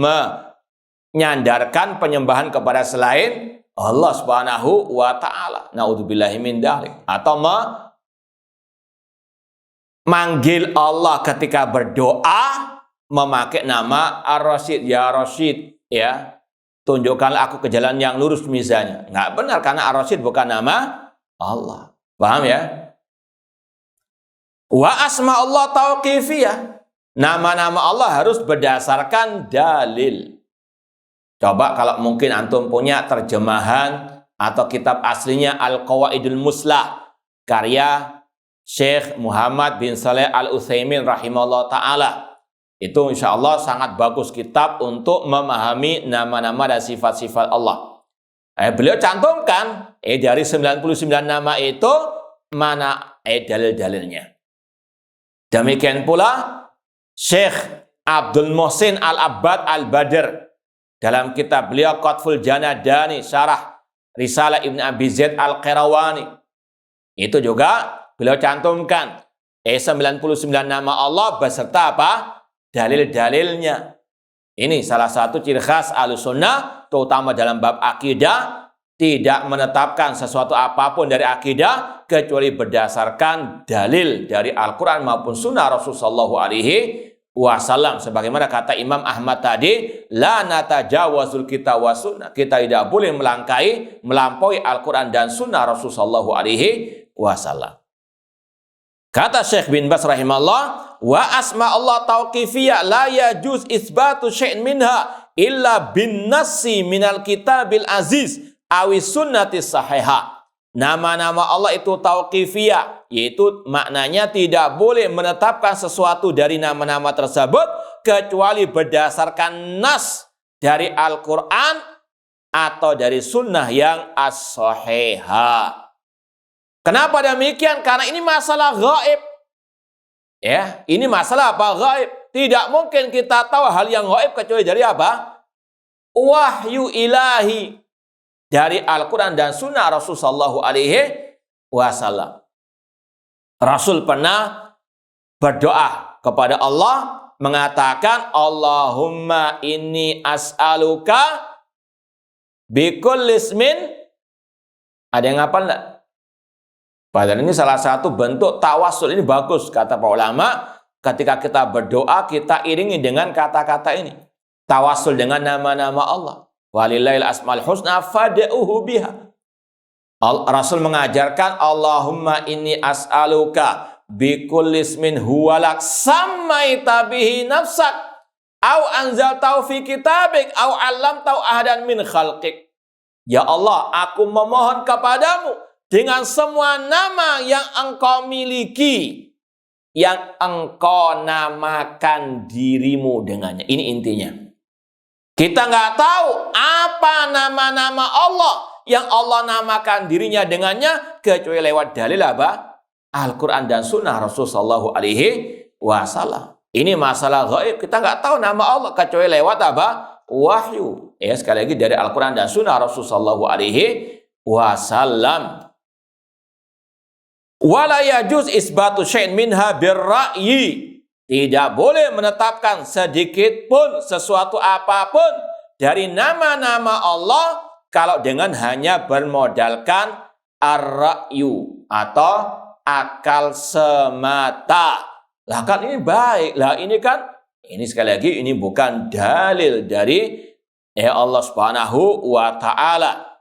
menyandarkan penyembahan kepada selain Allah Subhanahu wa ta'ala. Na'udzubillahi min dalik. Atau manggil Allah ketika berdoa memakai nama Ar-Rasyid, ya Rasyid, ya. Tunjukkanlah aku ke jalan yang lurus misalnya. Nggak benar karena Ar-Rasyid bukan nama Allah. Paham ya? Wa asma Allah tauqifiyah. Nama-nama Allah harus berdasarkan dalil. Coba kalau mungkin antum punya terjemahan atau kitab aslinya Al-Qawaidul Muslah karya Syekh Muhammad bin Saleh Al-Utsaimin rahimahullah ta'ala. Itu insya Allah sangat bagus kitab untuk memahami nama-nama dan sifat-sifat Allah. Beliau cantumkan dari 99 nama itu mana dalil-dalilnya. Demikian pula Syekh Abdul Muhsin Al-Abbad Al-Badr dalam kitab beliau Qatful Janadani syarah Risalah Ibn Abi Zaid Al-Qirawani. Itu juga beliau cantumkan 99 nama Allah beserta apa? Dalil-dalilnya. Ini salah satu ciri khas Ahlussunnah, terutama dalam bab akidah, tidak menetapkan sesuatu apapun dari akidah kecuali berdasarkan dalil dari Al-Quran maupun Sunnah Rasulullah SAW. Sebagaimana kata Imam Ahmad tadi, la natajawazul kita wa sunnah. Kita tidak boleh melampaui Al-Quran dan Sunnah Rasulullah SAW. Kata Syekh bin Baz rahimahullah, wa asma Allah tauqifiyah la yajuz isbatu syai'in minha illa bin nassi minal kitabil aziz awis sunnatis sahihah. Nama-nama Allah itu tauqifiyah, yaitu maknanya tidak boleh menetapkan sesuatu dari nama-nama tersebut kecuali berdasarkan nas dari Al-Quran atau dari sunnah yang as-sahihah. Kenapa demikian? Karena ini masalah gaib. Ya, ini masalah apa? Gaib. Tidak mungkin kita tahu hal yang gaib kecuali dari apa? Wahyu ilahi dari Al-Quran dan Sunnah Rasulullah SAW. Rasul pernah berdoa kepada Allah mengatakan, Allahumma inni as'aluka bikulli ismin. Ada yang ngapal enggak? Padahal ini salah satu bentuk tawassul, ini bagus kata para ulama. Ketika kita berdoa, kita iringi dengan kata-kata ini. Tawassul dengan nama-nama Allah. Walillahil asmaul husna fad'uhu biha. Rasul mengajarkan, Allahumma inni as'aluka bikulli ismin huwalak sammaita bihi nafsak au anzaltahu fi kitabik au 'allamtahu ahadan min khalqik. Ya Allah, aku memohon kepadamu dengan semua nama yang engkau miliki, yang engkau namakan dirimu dengannya. Ini intinya. Kita nggak tahu apa nama-nama Allah yang Allah namakan dirinya dengannya kecuali lewat dalil apa? Al-Quran dan Sunnah Rasulullah SAW. Ini masalah gaib, kita nggak tahu nama Allah kecuali lewat apa? Wahyu. Ya, sekali lagi dari Al-Quran dan Sunnah Rasulullah SAW. Wala yajuz isbatu syai'in minha birra'yi. Tidak boleh menetapkan sedikit pun sesuatu apapun dari nama-nama Allah kalau dengan hanya bermodalkan ar-ra'yu atau akal semata. Lah kan ini baik. Lah ini kan, ini sekali lagi ini bukan dalil dari Allah Subhanahu wa ta'ala.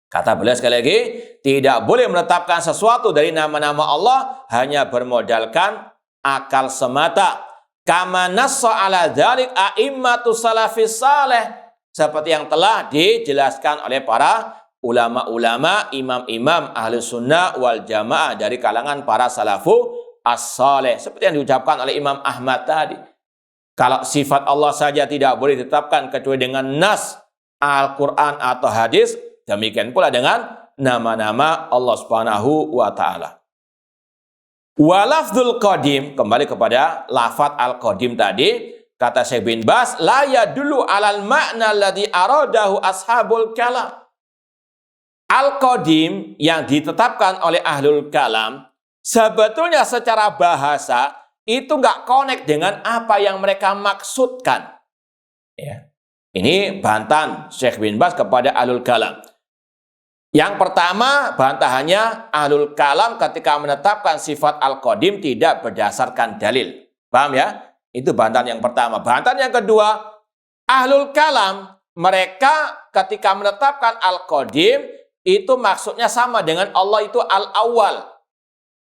Kata beliau sekali lagi, tidak boleh menetapkan sesuatu dari nama-nama Allah hanya bermodalkan akal semata. Kama nassa ala dzalik a'immatu salafis saleh, seperti yang telah dijelaskan oleh para ulama-ulama, imam-imam ahli sunnah wal jamaah dari kalangan para salafu as-saleh. Seperti yang diucapkan oleh Imam Ahmad tadi. Kalau sifat Allah saja tidak boleh ditetapkan kecuali dengan nas Al-Quran atau hadis, demikian pula dengan nama-nama Allah Subhanahu wa ta'ala. Walafdul qadim, kembali kepada lafaz al-qadim tadi, kata Syekh bin Baz, la yadullu alal ma'na alladhi aradahu ashabul kalam. Al-qadim yang ditetapkan oleh ahlul kalam, sebetulnya secara bahasa itu nggak connect dengan apa yang mereka maksudkan. Ya. Ini bantahan Syekh bin Baz kepada ahlul kalam. Yang pertama, bantahannya ahlul kalam ketika menetapkan sifat al-qadim tidak berdasarkan dalil. Paham ya? Itu bantahan yang pertama. Bantahan yang kedua, ahlul kalam mereka ketika menetapkan al-qadim itu maksudnya sama dengan Allah itu al-awwal.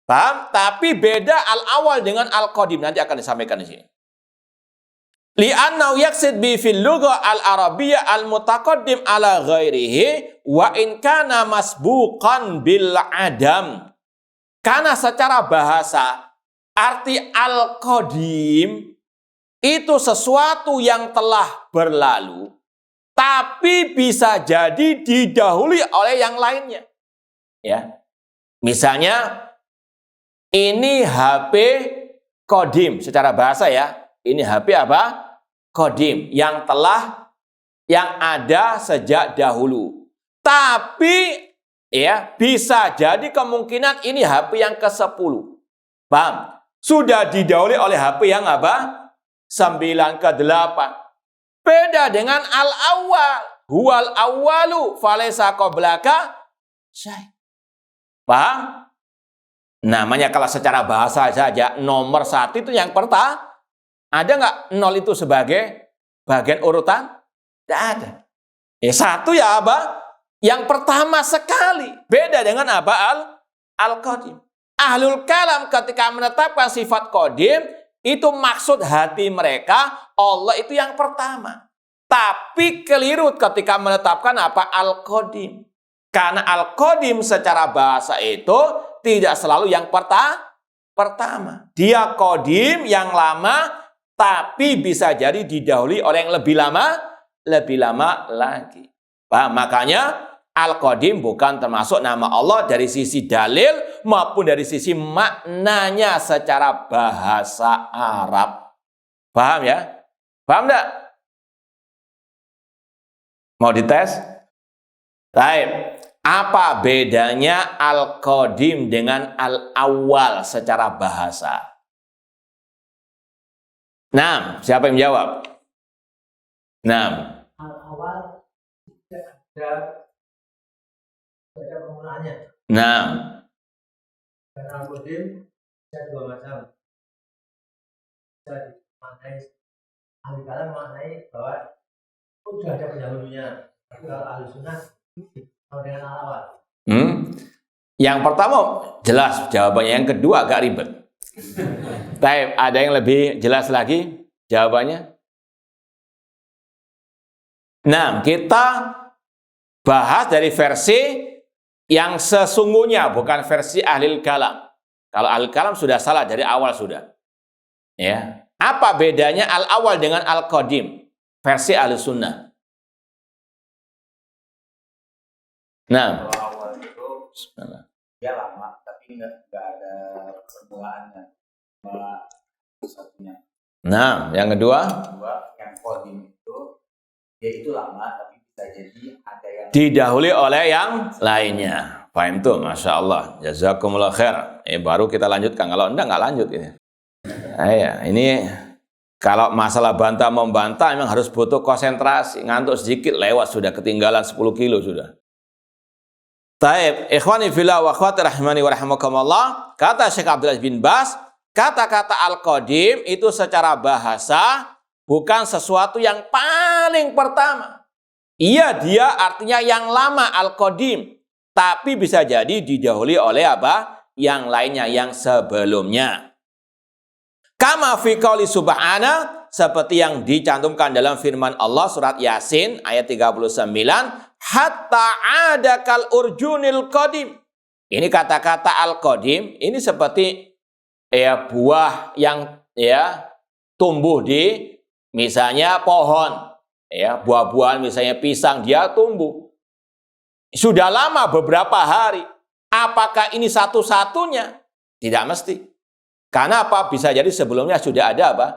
Paham? Tapi beda al-awwal dengan al-qadim. Nanti akan disampaikan di sini. Li'annahu yaqsid bi fil lughah al-arabiyyah al-mutaqaddim ala ghairihi wa in kana masbuqan bil adam. Karena secara bahasa arti al-qadim itu sesuatu yang telah berlalu tapi bisa jadi didahului oleh yang lainnya. Ya. Misalnya ini HP qadim secara bahasa ya. Ini HP apa? Qadim, yang ada sejak dahulu. Tapi ya bisa jadi kemungkinan ini HP yang ke-10. Paham? Sudah didahului oleh HP yang apa? 9 ke-8. Beda dengan al-awwal. Huwal awwalu falaysa qablaka syai'. Paham? Namanya kalau secara bahasa saja nomor 1 itu yang pertama. Ada nggak 0 itu sebagai bagian urutan? Tidak ada. Satu ya apa? Yang pertama sekali. Beda dengan apa? Al-qadim. Ahlul kalam ketika menetapkan sifat qadim, itu maksud hati mereka, Allah itu yang pertama. Tapi keliru ketika menetapkan apa? Al-qadim. Karena al-qadim secara bahasa itu tidak selalu yang pertama. Dia qadim yang lama, tapi bisa jadi didahului oleh yang lebih lama lagi. Paham? Makanya al-qadim bukan termasuk nama Allah dari sisi dalil maupun dari sisi maknanya secara bahasa Arab. Paham ya? Paham enggak? Mau dites? Baik. Apa bedanya al-qadim dengan al-awwal secara bahasa? Nah, siapa yang menjawab? Nah, Al-awwal ada penggunaannya. Nah, Dan al-qadim ada 2 macam. Bisa dimaknai ahli kalam maknai bahwa sudah ada pendahulunya. Tapi kalau ahli sunnah kalau dengan al-awwal. Yang pertama jelas jawabannya, yang kedua agak ribet. Tapi ada yang lebih jelas lagi jawabannya? Nah, kita bahas dari versi yang sesungguhnya, bukan versi ahli kalam. Kalau ahli kalam sudah salah dari awal sudah. Ya. Apa bedanya al-awal dengan al-qadim? Versi ahli sunnah. Nah, Kalau awal itu dia lama, tapi tapi nggak ada permulaannya. Satunya. Nah, yang kedua, yang qadim itu dia itu lama tapi bisa jadi ada yang didahului oleh yang lainnya. Paham tuh, masya Allah. Jazakumullah khair. Baru kita lanjutkan. Kalau enggak lanjut ini. Ini kalau masalah bantah membantah memang harus butuh konsentrasi. Ngantuk sedikit lewat sudah ketinggalan 10 kilo sudah. Taib, ikhwani fillah wa akhwati rahimani wa rahimakumullah. Kata Syekh Abdul Aziz bin Baz, kata-kata al-qadim itu secara bahasa bukan sesuatu yang paling pertama. Iya, dia artinya yang lama, al-qadim. Tapi bisa jadi didahului oleh apa? Yang lainnya, yang sebelumnya. Kama fi qouli subhana, seperti yang dicantumkan dalam firman Allah surat Yasin ayat 39, hatta adakal urjunil qadim. Ini kata-kata al-qadim, ini seperti buah yang tumbuh di misalnya pohon, buah-buahan misalnya pisang, dia tumbuh sudah lama beberapa hari. Apakah ini satu-satunya? Tidak mesti. Karena apa? Bisa jadi sebelumnya sudah ada apa?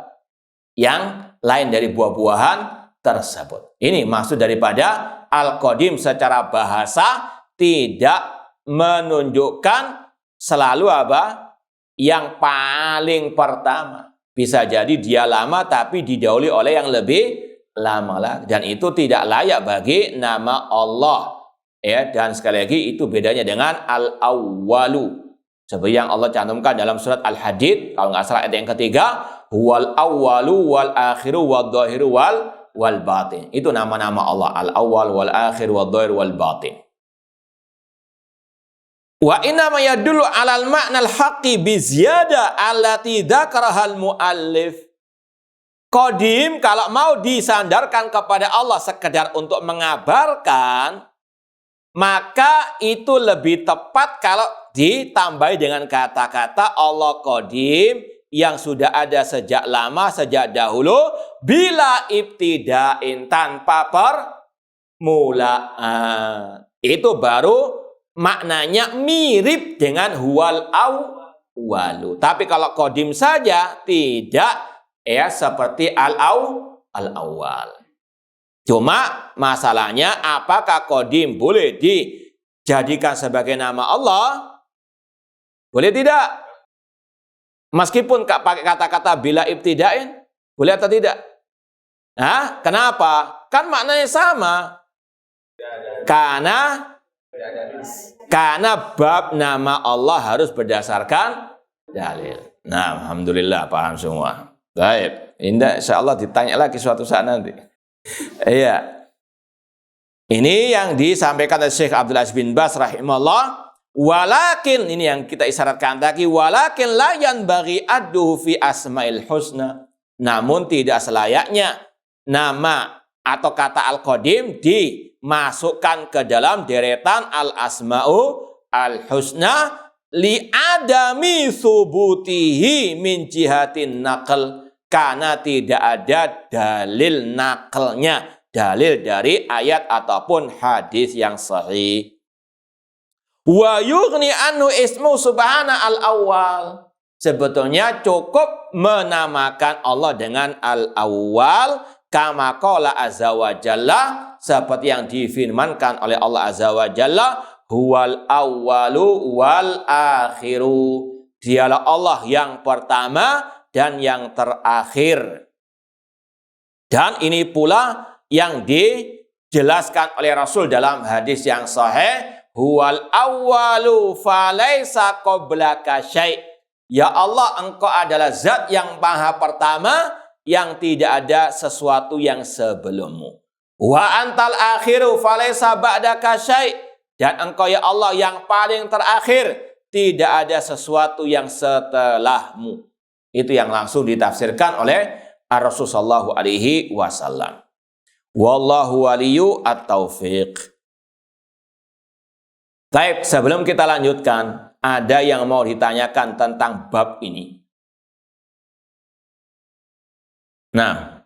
Yang lain dari buah-buahan tersebut. Ini maksud daripada al-qadim secara bahasa tidak menunjukkan selalu apa? Yang paling pertama. Bisa jadi dia lama tapi didahului oleh yang lebih lama lagi. Dan itu tidak layak bagi nama Allah. Dan sekali lagi itu bedanya dengan al-awwalu. Seperti yang Allah cantumkan dalam surat Al-Hadid, kalau nggak salah ayat yang ketiga, huwal awwalu wal akhiru wal dhahiru wal batin. Itu nama-nama Allah, al-awwal wal akhir wal dhahir wal batin. Wa inna ma yadullu 'alal ma'nal haqqi bi ziyada allati dzakarahal muallif. Qadim kalau mau disandarkan kepada Allah sekedar untuk mengabarkan, maka itu lebih tepat kalau ditambahi dengan kata-kata Allah qadim yang sudah ada sejak lama, sejak dahulu, bila ibtidain, tanpa permulaan. Itu baru maknanya mirip dengan huwal awwalu. Tapi kalau qadim saja tidak seperti al-awwal. Cuma masalahnya apakah qadim boleh dijadikan sebagai nama Allah? Boleh tidak? Meskipun pakai kata-kata bila ibtidain, boleh atau tidak? Kenapa? Kan maknanya sama. Karena bab nama Allah harus berdasarkan dalil. Nah, alhamdulillah paham semua. Baik, insya Allah ditanya lagi suatu saat nanti. Iya. Ini yang disampaikan oleh Syekh Abdul Aziz bin Baz rahimahullah. Walakin, ini yang kita isyaratkan tadi, walakin la yanbaghi adduhu fi asmail husna. Namun tidak selayaknya nama atau kata al-qadim dimasukkan ke dalam deretan al-asma'u al-husna li adami subutihi min jihatin naql. Karena tidak ada dalil nakalnya, dalil dari ayat ataupun hadis yang sahih. Wa yughni anhu ismu subhana al-awwal. Sebetulnya cukup menamakan Allah dengan al-awwal, kama qala azza wa jalla, seperti yang difirmankan oleh Allah azza wa jalla, huwal awwalu wal akhiru. Dialah Allah yang pertama dan yang terakhir. Dan ini pula yang dijelaskan oleh Rasul dalam hadis yang sahih, huwal awwalu falaysa qablaka syai'. Ya Allah, engkau adalah zat yang maha pertama, yang tidak ada sesuatu yang sebelummu. Wa antal akhiru falaysa ba'daka syai'. Dan engkau ya Allah yang paling terakhir, tidak ada sesuatu yang setelahmu. Itu yang langsung ditafsirkan oleh Rasulullah sallallahu alaihi wasallam. Wallahu waliyu at-taufiq. Baik, sebelum kita lanjutkan, ada yang mau ditanyakan tentang bab ini. Nah,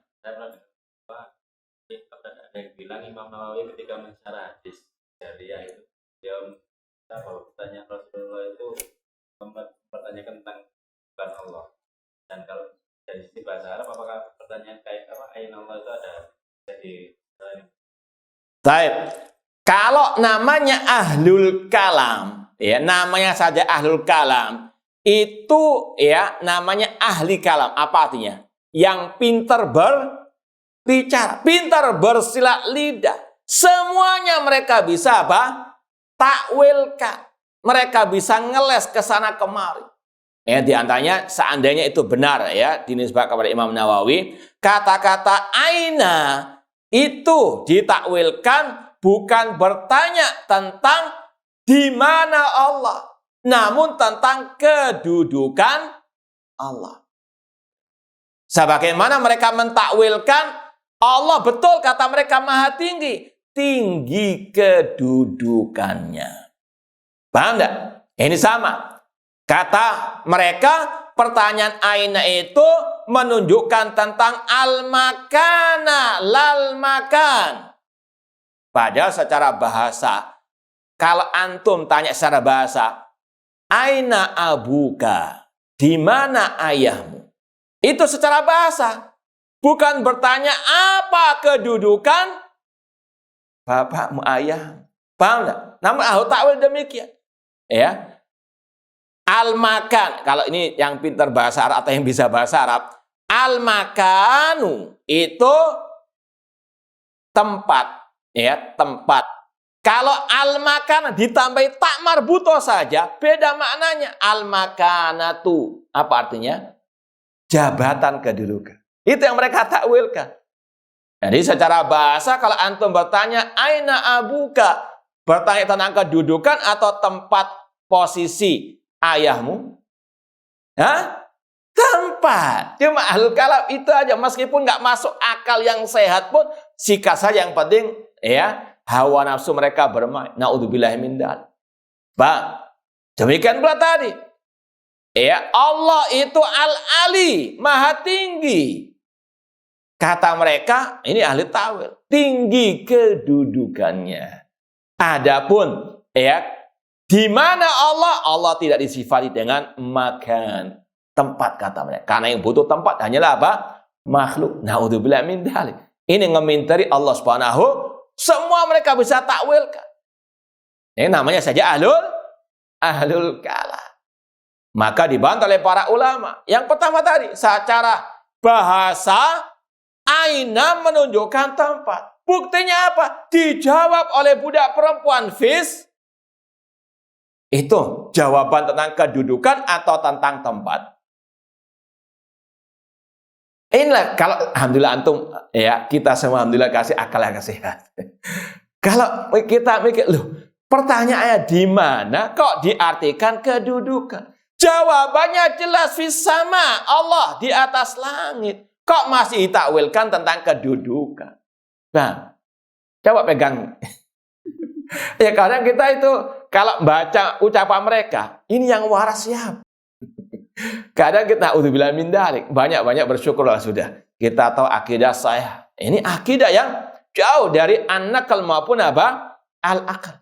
ada yang bilang Imam Nawawi ketika mensyarah hadis Jariyah itu dia bertanya Rasulullah itu mempertanyakan tentang Tuhan Allah. Dan kalau dari sisi bahasa Arab, apakah pertanyaan kayak apa Aina Allah itu ada jadi Baik. Kalau namanya ahlul kalam, ya namanya saja ahlul kalam, itu ya namanya ahli kalam. Apa artinya? Yang pintar berbicara, pintar bersilat lidah. Semuanya mereka bisa apa? Takwilkan. Mereka bisa ngeles ke sana kemari. Ya, di antaranya seandainya itu benar ya dinisbahkan kepada Imam Nawawi, kata-kata aina itu ditakwilkan bukan bertanya tentang di mana Allah, namun tentang kedudukan Allah. Sebagaimana mereka mentakwilkan Allah, betul kata mereka maha tinggi, tinggi kedudukannya. Paham enggak? Ini sama. Kata mereka, pertanyaan aina itu menunjukkan tentang al-makana, lal-makan. Padahal secara bahasa, kalau antum tanya secara bahasa, aina abuka, di mana ayahmu? Itu secara bahasa. Bukan bertanya apa kedudukan bapakmu, ayahmu. Paham enggak? Namun ahli takwil demikian. Ya. Al-makan, kalau ini yang pintar bahasa Arab atau yang bisa bahasa Arab, al-makanu itu tempat, ya, tempat. Kalau al-makan ditambahi tak marbuto saja, beda maknanya. Al-makanatu, apa artinya? Jabatan kedudukan. Itu yang mereka takwilkan. Jadi secara bahasa kalau antum bertanya aina abuka, bertanya tentang kedudukan atau tempat posisi ayahmu, ya, tempat. Cuma ahlul kalam itu aja, meskipun nggak masuk akal yang sehat pun, sikat saja yang penting, ya, hawa nafsu mereka bermain. Naudzubillahi min dzalik. Bang, demikian pula tadi. Ya, Allah itu al-ali, maha tinggi. Kata mereka, ini ahli tawil, tinggi kedudukannya. Adapun, ya, di mana Allah? Allah tidak disifati dengan makan, tempat kata mereka. Karena yang butuh tempat hanyalah apa? Makhluk. Naudzubillah min dzalik. Ini ngemintari Allah Subhanahu. Semua mereka bisa takwilkan. Ini namanya saja ahlul kalam. Maka dibantah oleh para ulama. Yang pertama tadi, secara bahasa aina menunjukkan tempat. Buktinya apa? Dijawab oleh budak perempuan itu jawaban tentang kedudukan atau tentang tempat. Inilah kalau alhamdulillah antum ya, kita semua alhamdulillah kasih akal yang sehat. Kalau kita mikir, loh, pertanyaannya di mana kok diartikan kedudukan? Jawabannya jelas fis sama, Allah di atas langit. Kok masih ditakwilkan tentang kedudukan? Nah, coba pegang. Ya kadang kita itu kalau baca ucapan mereka, ini yang waras siapa? Kadang kita naudzubillah min dzalik, banyak-banyak bersyukurlah sudah. Kita tahu akidah saya. Ini akidah yang jauh dari an-naql maupun apa? Al-aql.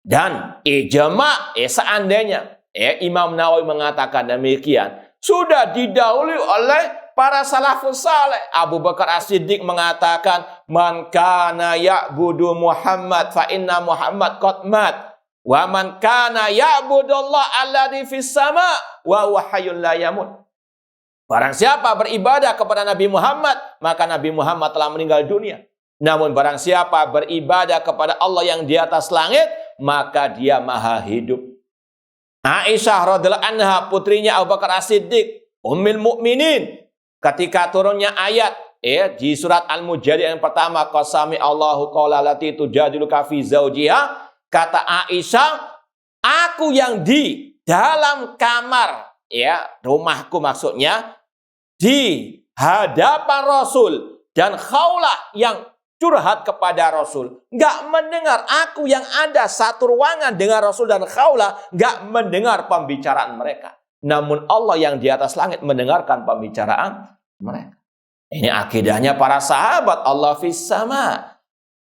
Dan ijma' seandainya Imam Nawawi mengatakan demikian, sudah didahului oleh para salafus saleh. Abu Bakar As-Siddiq mengatakan, "Man kana ya'budu Muhammad fa inna Muhammad qad mat. Wa man kana ya'budullah alladzi fis sama wa huwa hayyul la yamut." Barang siapa beribadah kepada Nabi Muhammad, maka Nabi Muhammad telah meninggal dunia. Namun barang siapa beribadah kepada Allah yang di atas langit, maka dia maha hidup. Aisyah radhiyallahu anha, putrinya Abu Bakar As-Siddiq, ummul mukminin, ketika turunnya ayat di surat Al-Mujadil yang pertama, qasami Allahu qala lati tujadiluka fi zaujiha, kata Aisyah, aku yang di dalam kamar, rumahku maksudnya, di hadapan Rasul dan Khawlah yang curhat kepada Rasul, nggak mendengar. Aku yang ada satu ruangan dengan Rasul dan Khawlah, nggak mendengar pembicaraan mereka. Namun Allah yang di atas langit mendengarkan pembicaraan mereka. Ini akidahnya para sahabat, Allah fis sama.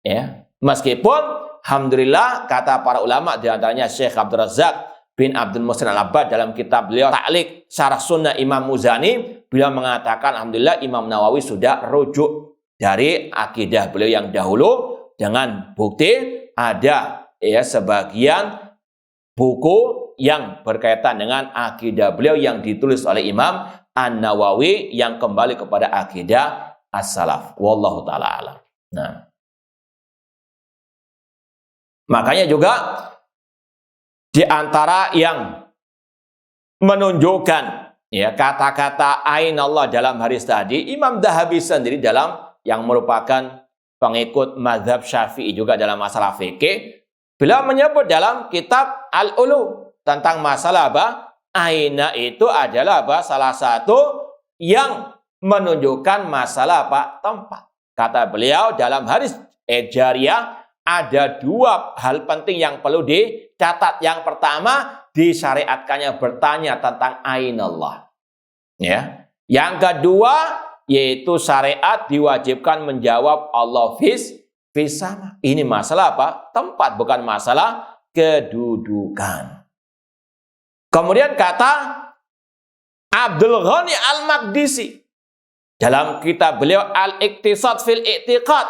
Ya, meskipun alhamdulillah kata para ulama, di antaranya Syekh Abdul Razak bin Abdul Muhsin Al-Abbad dalam kitab beliau Ta'liq Syarah Sunnah Imam Muzani, beliau mengatakan alhamdulillah Imam Nawawi sudah rujuk dari akidah beliau yang dahulu dengan bukti ada ya sebagian buku yang berkaitan dengan akidah beliau yang ditulis oleh Imam An-Nawawi yang kembali kepada akidah as-salaf. Wallahu taala alam. Nah, makanya juga di antara yang menunjukkan ya kata-kata ain Allah dalam hadis tadi, Imam Dhahabi sendiri dalam yang merupakan pengikut mazhab Syafi'i juga dalam masalah fikih, beliau menyebut dalam kitab Al-Ulu tentang masalah apa? Aina itu adalah apa? Salah satu yang menunjukkan masalah apa? Tempat. Kata beliau dalam hadis jariyah ada dua hal penting yang perlu dicatat. Yang pertama, disyariatkannya bertanya tentang ain Allah. Ya. Yang kedua, yaitu syariat diwajibkan menjawab Allah fis sama. Ini masalah apa? Tempat, bukan masalah kedudukan. Kemudian kata Abdul Ghani Al-Maqdisi dalam kitab beliau Al-Iqtisad fil I'tiqad.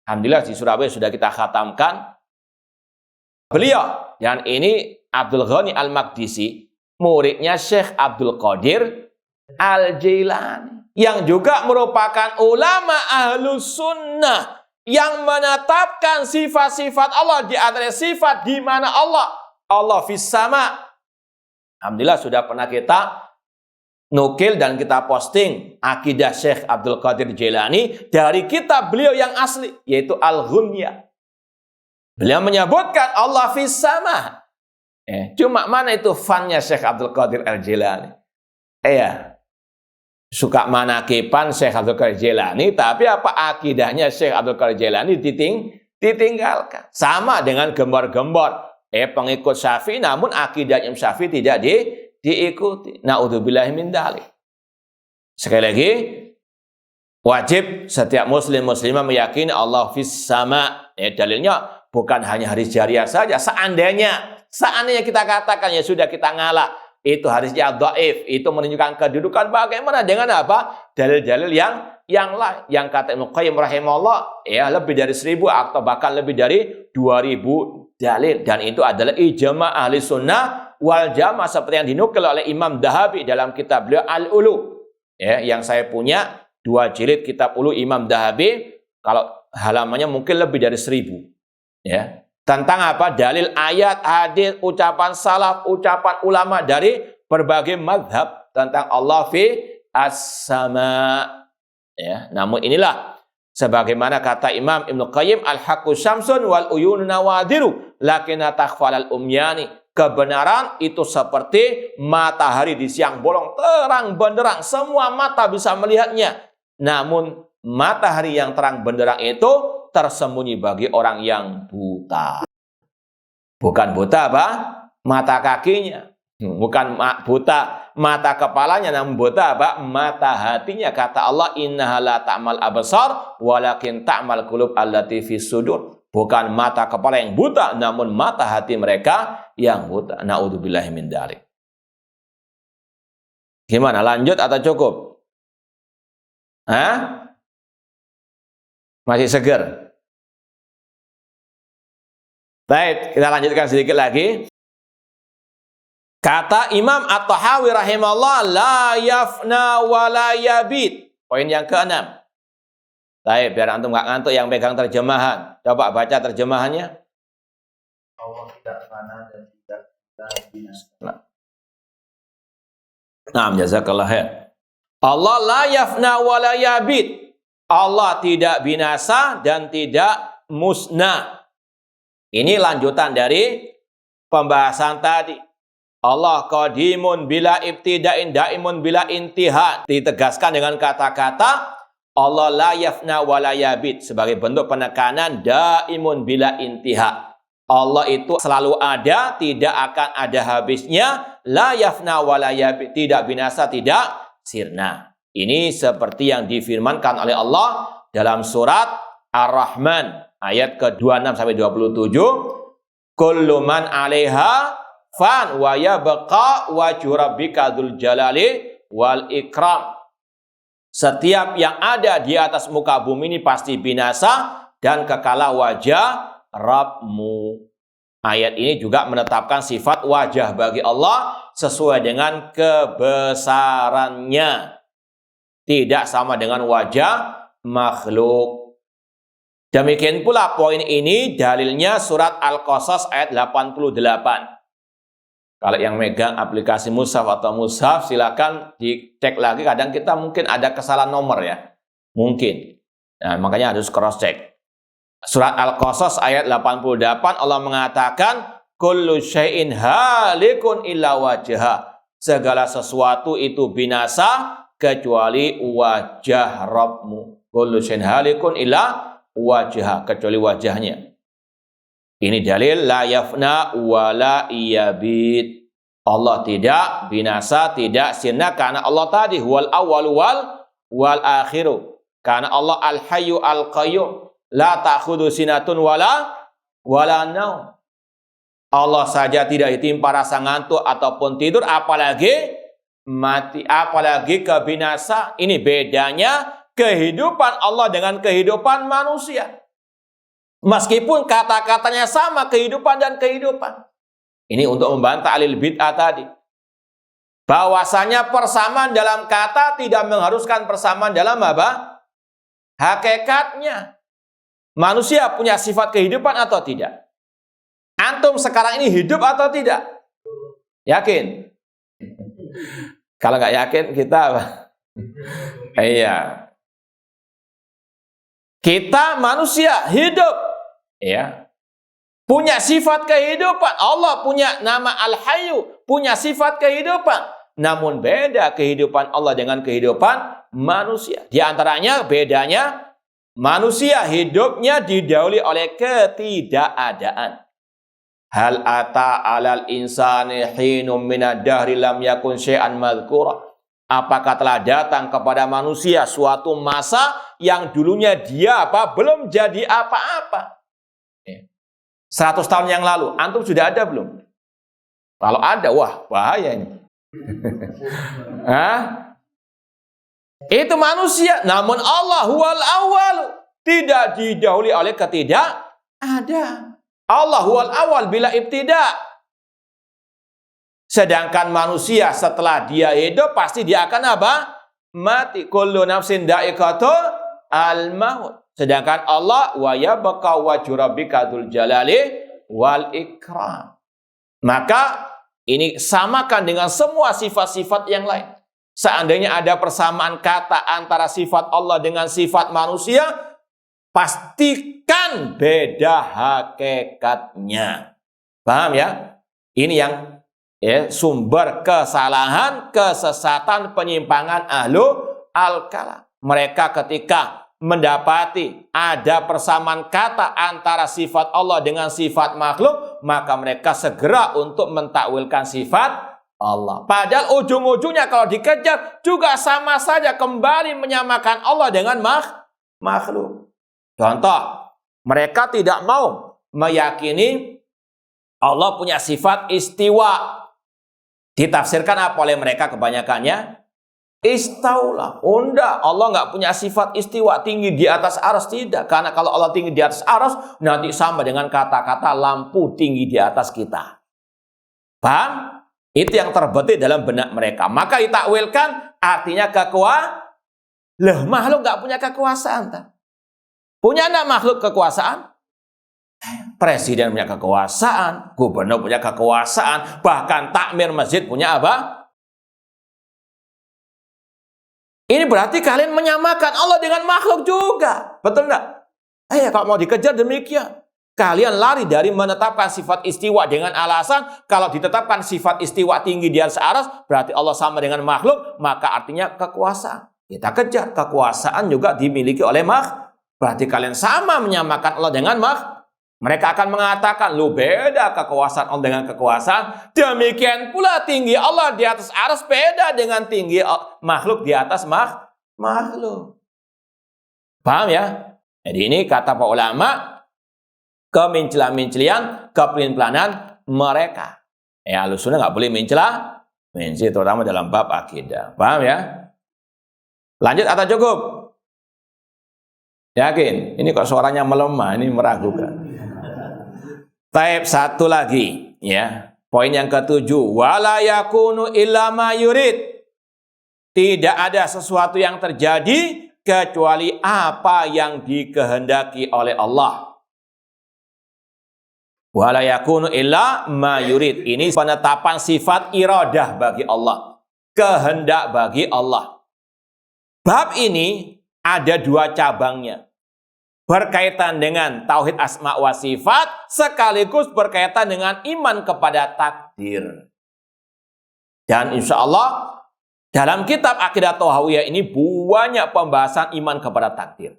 Alhamdulillah di Surabaya sudah kita khatamkan. Beliau, dan ini Abdul Ghani Al-Maqdisi, muridnya Syekh Abdul Qadir Al-Jailani, yang juga merupakan ulama Ahlus Sunnah yang menetapkan sifat-sifat Allah di antara sifat di mana Allah fis sama. Alhamdulillah sudah pernah kita nukil dan kita posting akidah Syekh Abdul Qadir Jailani dari kitab beliau yang asli, yaitu Al-Ghunyah. Beliau menyebutkan Allah fis sama. Cuma mana itu fannya Syekh Abdul Qadir Al-Jailani? Suka manakipan Syekh Abdul Qadir Jailani, tapi apa akidahnya Syekh Abdul Qadir Jailani ditinggalkan. Sama dengan gembar-gembar pengikut Syafi'i, namun akidah Imam Syafi'i tidak diikuti. Na'udzubillahi min dzalik. Sekali lagi, wajib setiap muslimah meyakini Allah fis sama. Dalilnya bukan hanya hadis jariyah saja. Seandainya kita katakan ya sudah kita ngalah, itu hadisnya dhaif, itu menunjukkan kedudukan, bagaimana dengan apa? Dalil-dalil yang lain. Yang kata Ibnu Qayyim rahimahullah, ya lebih dari 1000 atau bahkan lebih dari 2000 dalil, dan itu adalah ijma' ahli sunnah wal jamaah seperti yang dinukil oleh Imam Dhahabi dalam kitab beliau Al-Ulu. Yang saya punya 2 jilid kitab Ulu Imam Dhahabi, kalau halamannya mungkin lebih dari 1000. Tentang apa? Dalil ayat, hadis, ucapan salaf, ucapan ulama dari berbagai mazhab tentang Allah fi as-sama. Namun inilah sebagaimana kata Imam Ibnu Qayyim, al-haqqu syamsun wal uyunu nawadiru lakinna takhfal al-umyani. Kebenaran itu seperti matahari di siang bolong, terang benderang, semua mata bisa melihatnya. Namun matahari yang terang benderang itu tersembunyi bagi orang yang buta. Bukan buta apa? Mata kakinya. Bukan buta mata kepalanya, namun buta apa? Mata hatinya. Kata Allah, innaha la ta'mal absar walakin ta'mal qulub allati fis sudur. Bukan mata kepala yang buta, namun mata hati mereka yang buta. Na'udzubillahi min dzalik. Gimana? Lanjut atau cukup? Masih seger? Baik, kita lanjutkan sedikit lagi. Kata Imam At-Tahawi rahimahullah, la yafna wa la yabid. Poin yang ke-6. Baik, biar antum nggak ngantuk yang pegang terjemahan. Coba baca terjemahannya. Allah tidak fana dan tidak binasa. Nah, jazakallah khair. Allah la yafna wa la yabid. Allah tidak binasa dan tidak musnah. Ini lanjutan dari pembahasan tadi. Allah qadimun bila ibtida'in daimun bila intiha. Ditegaskan dengan kata-kata Allah la yafna wa la yabid sebagai bentuk penekanan daimun bila intiha. Allah itu selalu ada, tidak akan ada habisnya. La yafna wa la yabid, tidak binasa, tidak sirna. Ini seperti yang difirmankan oleh Allah dalam surat Ar-Rahman ayat ke-26 sampai 27. Kullu man 'alaiha fan wa yabqa wajhu rabbika dzul jalali wal ikram. Setiap yang ada di atas muka bumi ini pasti binasa dan kekalah wajah Rabbmu. Ayat ini juga menetapkan sifat wajah bagi Allah sesuai dengan kebesarannya. Tidak sama dengan wajah makhluk. Demikian pula poin ini dalilnya surat Al-Qasas ayat 88. Kalau yang megang aplikasi mushaf atau mushaf silakan dicek lagi, kadang kita mungkin ada kesalahan nomor ya. Mungkin. Nah, makanya harus cross check. Surat Al-Qasas ayat 88 Allah mengatakan kullu syai'in halikun illa wajha. Segala sesuatu itu binasa kecuali wajah Rabbmu. Kullu syai'in halikun illa wajha, kecuali wajahnya. Ini dalil la yafna wa la yabid. Allah tidak binasa, tidak sirna karena Allah tadi huwal awwal wal akhiru. Karena Allah al-hayyu al-qayyum, la ta'khudhu sinatun wala naum. Allah saja tidak ditimpa rasa ngantuk ataupun tidur, apalagi mati, apalagi kebinasa. Ini bedanya kehidupan Allah dengan kehidupan manusia. Meskipun kata-katanya sama, kehidupan dan kehidupan. Ini untuk membantah alil bid'ah tadi. Bahwasanya persamaan dalam kata tidak mengharuskan persamaan dalam apa? Hakikatnya. Manusia punya sifat kehidupan atau tidak? Antum sekarang ini hidup atau tidak? Yakin? Kalau nggak yakin kita apa? Iya. Kita manusia hidup. Ya, punya sifat kehidupan. Allah punya nama Al-Hayyu, punya sifat kehidupan. Namun beda kehidupan Allah dengan kehidupan manusia. Di antaranya bedanya manusia hidupnya didahului oleh ketidakadaan. Hal ata alal insani hinum minad dahri lam yakun syai'an madhkura. Apakah telah datang kepada manusia suatu masa yang dulunya dia belum jadi apa-apa? 100 tahun yang lalu, antum sudah ada belum? Kalau ada, wah bahaya ini. Itu manusia, namun Allah huwal awal, tidak didahului oleh ketidakadaan. Allah huwal awal bila ibtida. Sedangkan manusia setelah dia hidup pasti dia akan apa? Mati. Kullu nafsin dha'iqatul al-maut. Sedangkan Allah wa yabqa wajhu rabbika dzul jalali wal ikram. Maka ini samakan dengan semua sifat-sifat yang lain. Seandainya ada persamaan kata antara sifat Allah dengan sifat manusia, pastikan beda hakikatnya. Paham ya? Ini yang sumber kesalahan, kesesatan, penyimpangan ahlu al-kalam. Mereka ketika mendapati ada persamaan kata antara sifat Allah dengan sifat makhluk, maka mereka segera untuk mentakwilkan sifat Allah. Padahal ujung-ujungnya kalau dikejar juga sama saja kembali menyamakan Allah dengan makhluk. Contoh, mereka tidak mau meyakini Allah punya sifat istiwa. Ditafsirkan apa oleh mereka kebanyakannya? Istaulah. Oh enggak, Allah nggak punya sifat istiwa tinggi di atas aras, tidak. Karena kalau Allah tinggi di atas aras, nanti sama dengan kata-kata lampu tinggi di atas kita. Paham? Itu yang terbetik dalam benak mereka. Maka ditakwilkan artinya kekuasaan. Loh, makhluk nggak punya kekuasaan. Punya enggak makhluk kekuasaan? Presiden punya kekuasaan, gubernur punya kekuasaan, bahkan takmir masjid punya apa? Ini berarti kalian menyamakan Allah dengan makhluk juga. Betul enggak? Kalau mau dikejar demikian. Kalian lari dari menetapkan sifat istiwa dengan alasan kalau ditetapkan sifat istiwa tinggi di atas aras, berarti Allah sama dengan makhluk, maka artinya kekuasaan. Kita kejar, kekuasaan juga dimiliki oleh makhluk. Berarti kalian sama menyamakan Allah dengan makhluk. Mereka akan mengatakan, lu beda kekuasaan Allah dengan kekuasaan. Demikian pula tinggi Allah di atas aras beda dengan tinggi makhluk di atas makhluk. Paham ya? Jadi ini kata para ulama, kemincelian-mincelian, kepelin-pelanan mereka. Ahlussunnah nggak boleh mencela, terutama dalam bab akidah. Paham ya? Lanjut atau cukup? Yakin? Ini kok suaranya melemah, ini meragukan. Taib satu lagi, ya. Poin yang ketujuh, wala yakunu illa ma yurid. Tidak ada sesuatu yang terjadi kecuali apa yang dikehendaki oleh Allah. Wala yakunu illa ma yurid. Ini penetapan sifat iradah bagi Allah, kehendak bagi Allah. Bab ini ada dua cabangnya. Berkaitan dengan tauhid asma wa sifat, sekaligus berkaitan dengan iman kepada takdir. Dan insya Allah dalam kitab Aqidah Thahawiyah ini banyak pembahasan iman kepada takdir.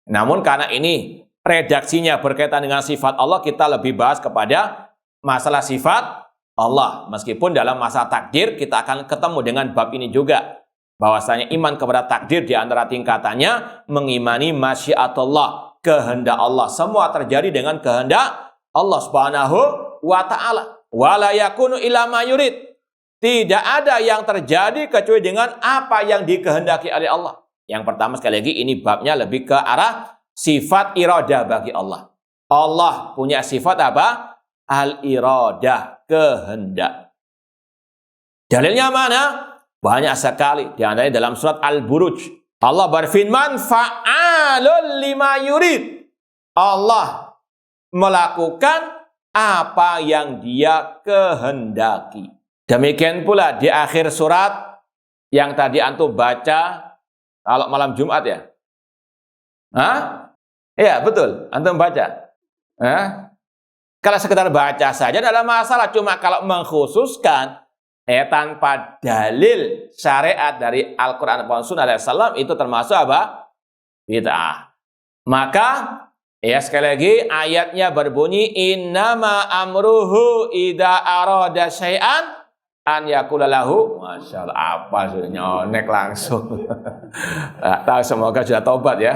Namun karena ini redaksinya berkaitan dengan sifat Allah, kita lebih bahas kepada masalah sifat Allah. Meskipun dalam masalah takdir kita akan ketemu dengan bab ini juga. Bahwasanya iman kepada takdir di antara tingkatannya mengimani masyiatullah, kehendak Allah. Semua terjadi dengan kehendak Allah Subhanahu wa taala. Wala yakunu illa ma yurid. Tidak ada yang terjadi kecuali dengan apa yang dikehendaki oleh Allah. Yang pertama sekali lagi ini babnya lebih ke arah sifat iradah bagi Allah. Allah punya sifat apa? Al-iradah, kehendak. Dalilnya mana? Banyak sekali. Di antaranya dalam surat Al-Buruj. Allah berfirman, fa'alul lima yurid. Allah melakukan apa yang dia kehendaki. Demikian pula di akhir surat yang tadi antum baca kalau malam Jumat ya. Hah? Iya, betul. Antum baca. Hah? Kalau sekedar baca saja tidak ada masalah. Cuma kalau mengkhususkan tanpa dalil syariat dari Al-Quran dan Sunnah Rasulullah itu termasuk apa? Bid'ah. Maka sekali lagi ayatnya berbunyi innama amruhu idza arada syai'an an yaqula lahu. Masyaallah, apa sudah nyonek langsung. Tahu semoga sudah tobat ya.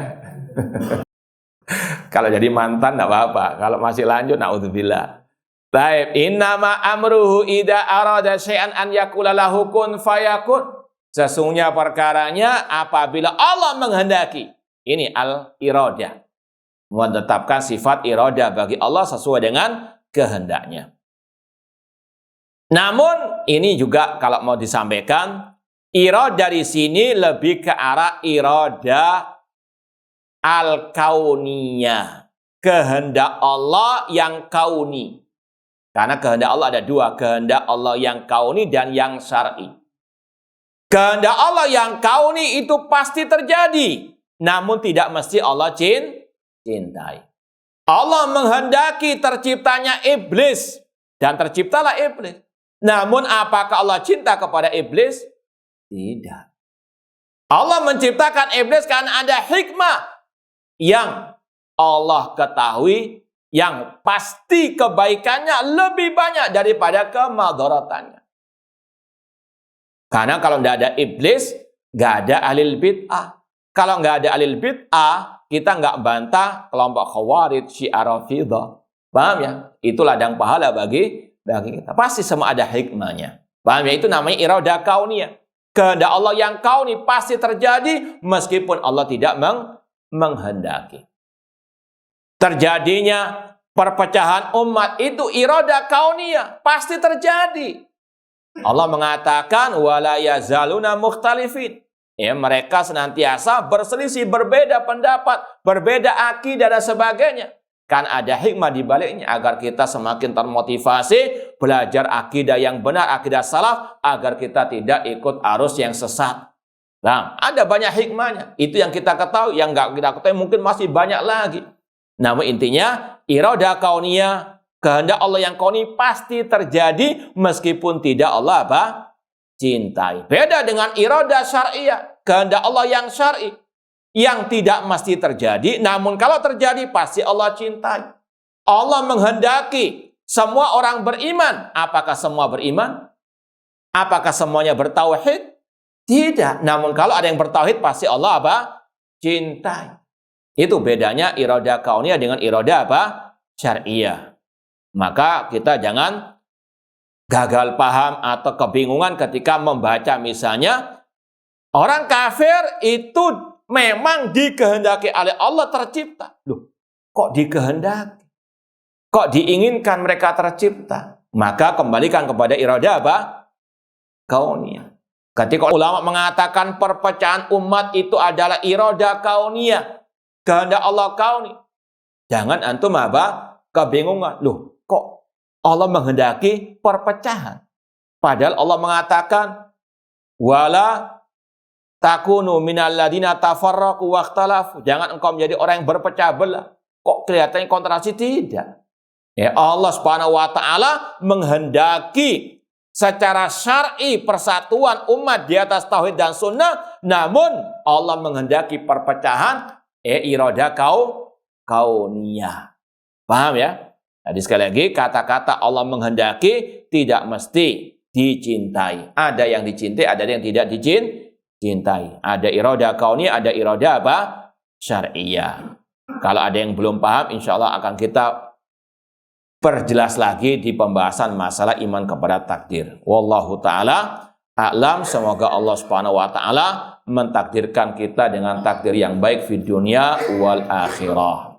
Kalau jadi mantan enggak apa-apa. Kalau masih lanjut naudzubillah. Baik, innama amruhu idza arada syai'an an yaqula lahu kun fayakun. Sesungguhnya perkaranya apabila Allah menghendaki. Ini al-iradah. Menetapkan sifat iradah bagi Allah sesuai dengan kehendaknya. Namun ini juga kalau mau disampaikan, iradah di sini lebih ke arah iradah al-kauniyah. Kehendak Allah yang kauni. Karena kehendak Allah ada dua, kehendak Allah yang kauni dan yang syar'i. Kehendak Allah yang kauni itu pasti terjadi, namun tidak mesti Allah cintai. Allah menghendaki terciptanya iblis dan terciptalah iblis. Namun apakah Allah cinta kepada iblis? Tidak. Allah menciptakan iblis karena ada hikmah yang Allah ketahui, yang pasti kebaikannya lebih banyak daripada kemadaratannya. Karena kalau tidak ada iblis, nggak ada ahlul bid'ah. Kalau nggak ada ahlul bid'ah, kita nggak bantah kelompok Khawarij, Syiah, Rafidhah. Paham ya? Itu ladang pahala bagi kita. Pasti semua ada hikmahnya. Paham ya? Itu namanya iradah kauniyah. Kehendak Allah yang kauni pasti terjadi meskipun Allah tidak menghendaki. Terjadinya perpecahan umat itu iradah kauniyah, pasti terjadi. Allah mengatakan wala yazaluna mukhtalifin. Mereka senantiasa berselisih, berbeda pendapat, berbeda akidah dan sebagainya. Kan ada hikmah di baliknya agar kita semakin termotivasi belajar akidah yang benar, akidah salaf, agar kita tidak ikut arus yang sesat. Nah, ada banyak hikmahnya. Itu yang kita ketahui, yang nggak kita ketahui mungkin masih banyak lagi. Namun intinya iradah kauniyah, kehendak Allah yang kauni pasti terjadi meskipun tidak Allah cintai. Beda dengan iradah syariah, kehendak Allah yang syar'i, yang tidak mesti terjadi, namun kalau terjadi pasti Allah cintai. Allah menghendaki semua orang beriman. Apakah semua beriman? Apakah semuanya bertauhid? Tidak. Namun kalau ada yang bertauhid pasti Allah cintai. Itu bedanya iradah kauniyah dengan iradah syariah. Maka kita jangan gagal paham atau kebingungan ketika membaca misalnya orang kafir itu memang dikehendaki oleh Allah tercipta. Loh, kok dikehendaki? Kok diinginkan mereka tercipta? Maka kembalikan kepada iradah apa? Kauniyah. Ketika ulama mengatakan perpecahan umat itu adalah iradah kauniyah, kehendak Allah kauni. Jangan antum apa? Kebingungan. Loh, kok Allah menghendaki perpecahan? Padahal Allah mengatakan wala takunu minal ladina tafarraqu wakhtalafu. Jangan engkau menjadi orang yang berpecah belah. Kok kelihatannya kontrasi? Tidak. Ya, Allah Subhanahu wa taala menghendaki secara syar'i persatuan umat di atas tauhid dan sunnah, namun Allah menghendaki perpecahan iradah kauniyah. Paham ya? Jadi sekali lagi kata-kata Allah menghendaki tidak mesti dicintai. Ada yang dicintai, ada yang tidak dicintai. Ada iradah kauniyah, ada iradah apa? Syar'iyah. Kalau ada yang belum paham, insya Allah akan kita perjelas lagi di pembahasan masalah iman kepada takdir. Wallahu ta'ala a'lam. Semoga Allah subhanahu wa ta'ala mentakdirkan kita dengan takdir yang baik di dunia wal akhirah.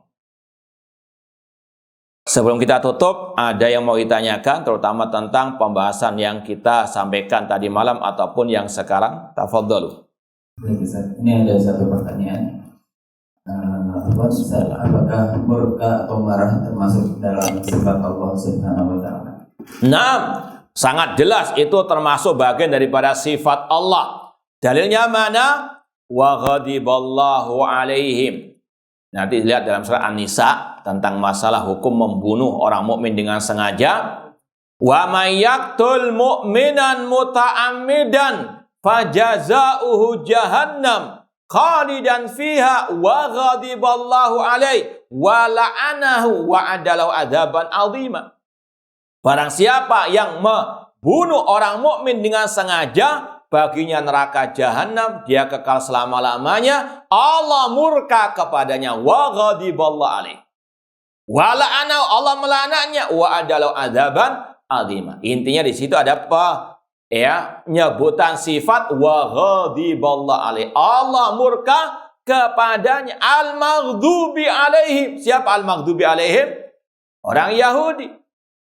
Sebelum kita tutup, ada yang mau ditanyakan terutama tentang pembahasan yang kita sampaikan tadi malam ataupun yang sekarang. Tafadhalu. Ini ada satu pertanyaan. Apakah murka atau marah termasuk dalam sifat Allah Subhanahu wa taala? Nah, sangat jelas itu termasuk bagian daripada sifat Allah. Dalilnya mana? Wa ghadiballahu alaihim. Nanti lihat dalam surah An-Nisa tentang masalah hukum membunuh orang mukmin dengan sengaja. Wa may yaqtul mu'minan muta'ammidan fajazauhu jahannam khalidan fiha wa ghadiballahu alaihi wa la'anahu wa adalahu adzaban azima. Barang siapa yang membunuh orang mukmin dengan sengaja, baginya neraka jahanam, dia kekal selama-lamanya, Allah murka kepadanya, wa ghadiballahu alaihi wa la'anahu, Allah melaknatnya, wa adalahu adzaban azima. Intinya di situ ada apa? Ya, nyebutan sifat wa ghadiballahu alaihi, Allah murka kepadanya. Al-maghdubi alaihim. Siapa al-maghdubi alaihim? Orang Yahudi.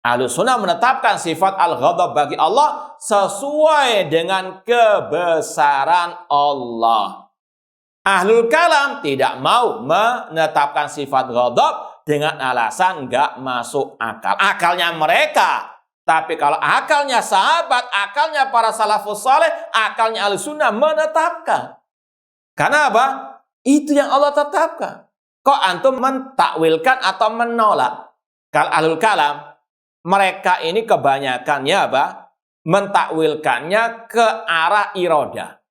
Ahlus Sunnah menetapkan sifat al-ghadab bagi Allah sesuai dengan kebesaran Allah. Ahlul kalam tidak mau menetapkan sifat ghadab dengan alasan enggak masuk akal. Akalnya mereka. Tapi kalau akalnya sahabat, akalnya para salafus saleh, akalnya Ahlussunnah menetapkan. Karena apa? Itu yang Allah tetapkan. Kok antum mentakwilkan atau menolak? Kalau ahlul kalam, mereka ini kebanyakannya apa? Mentakwilkannya ke arah iradah.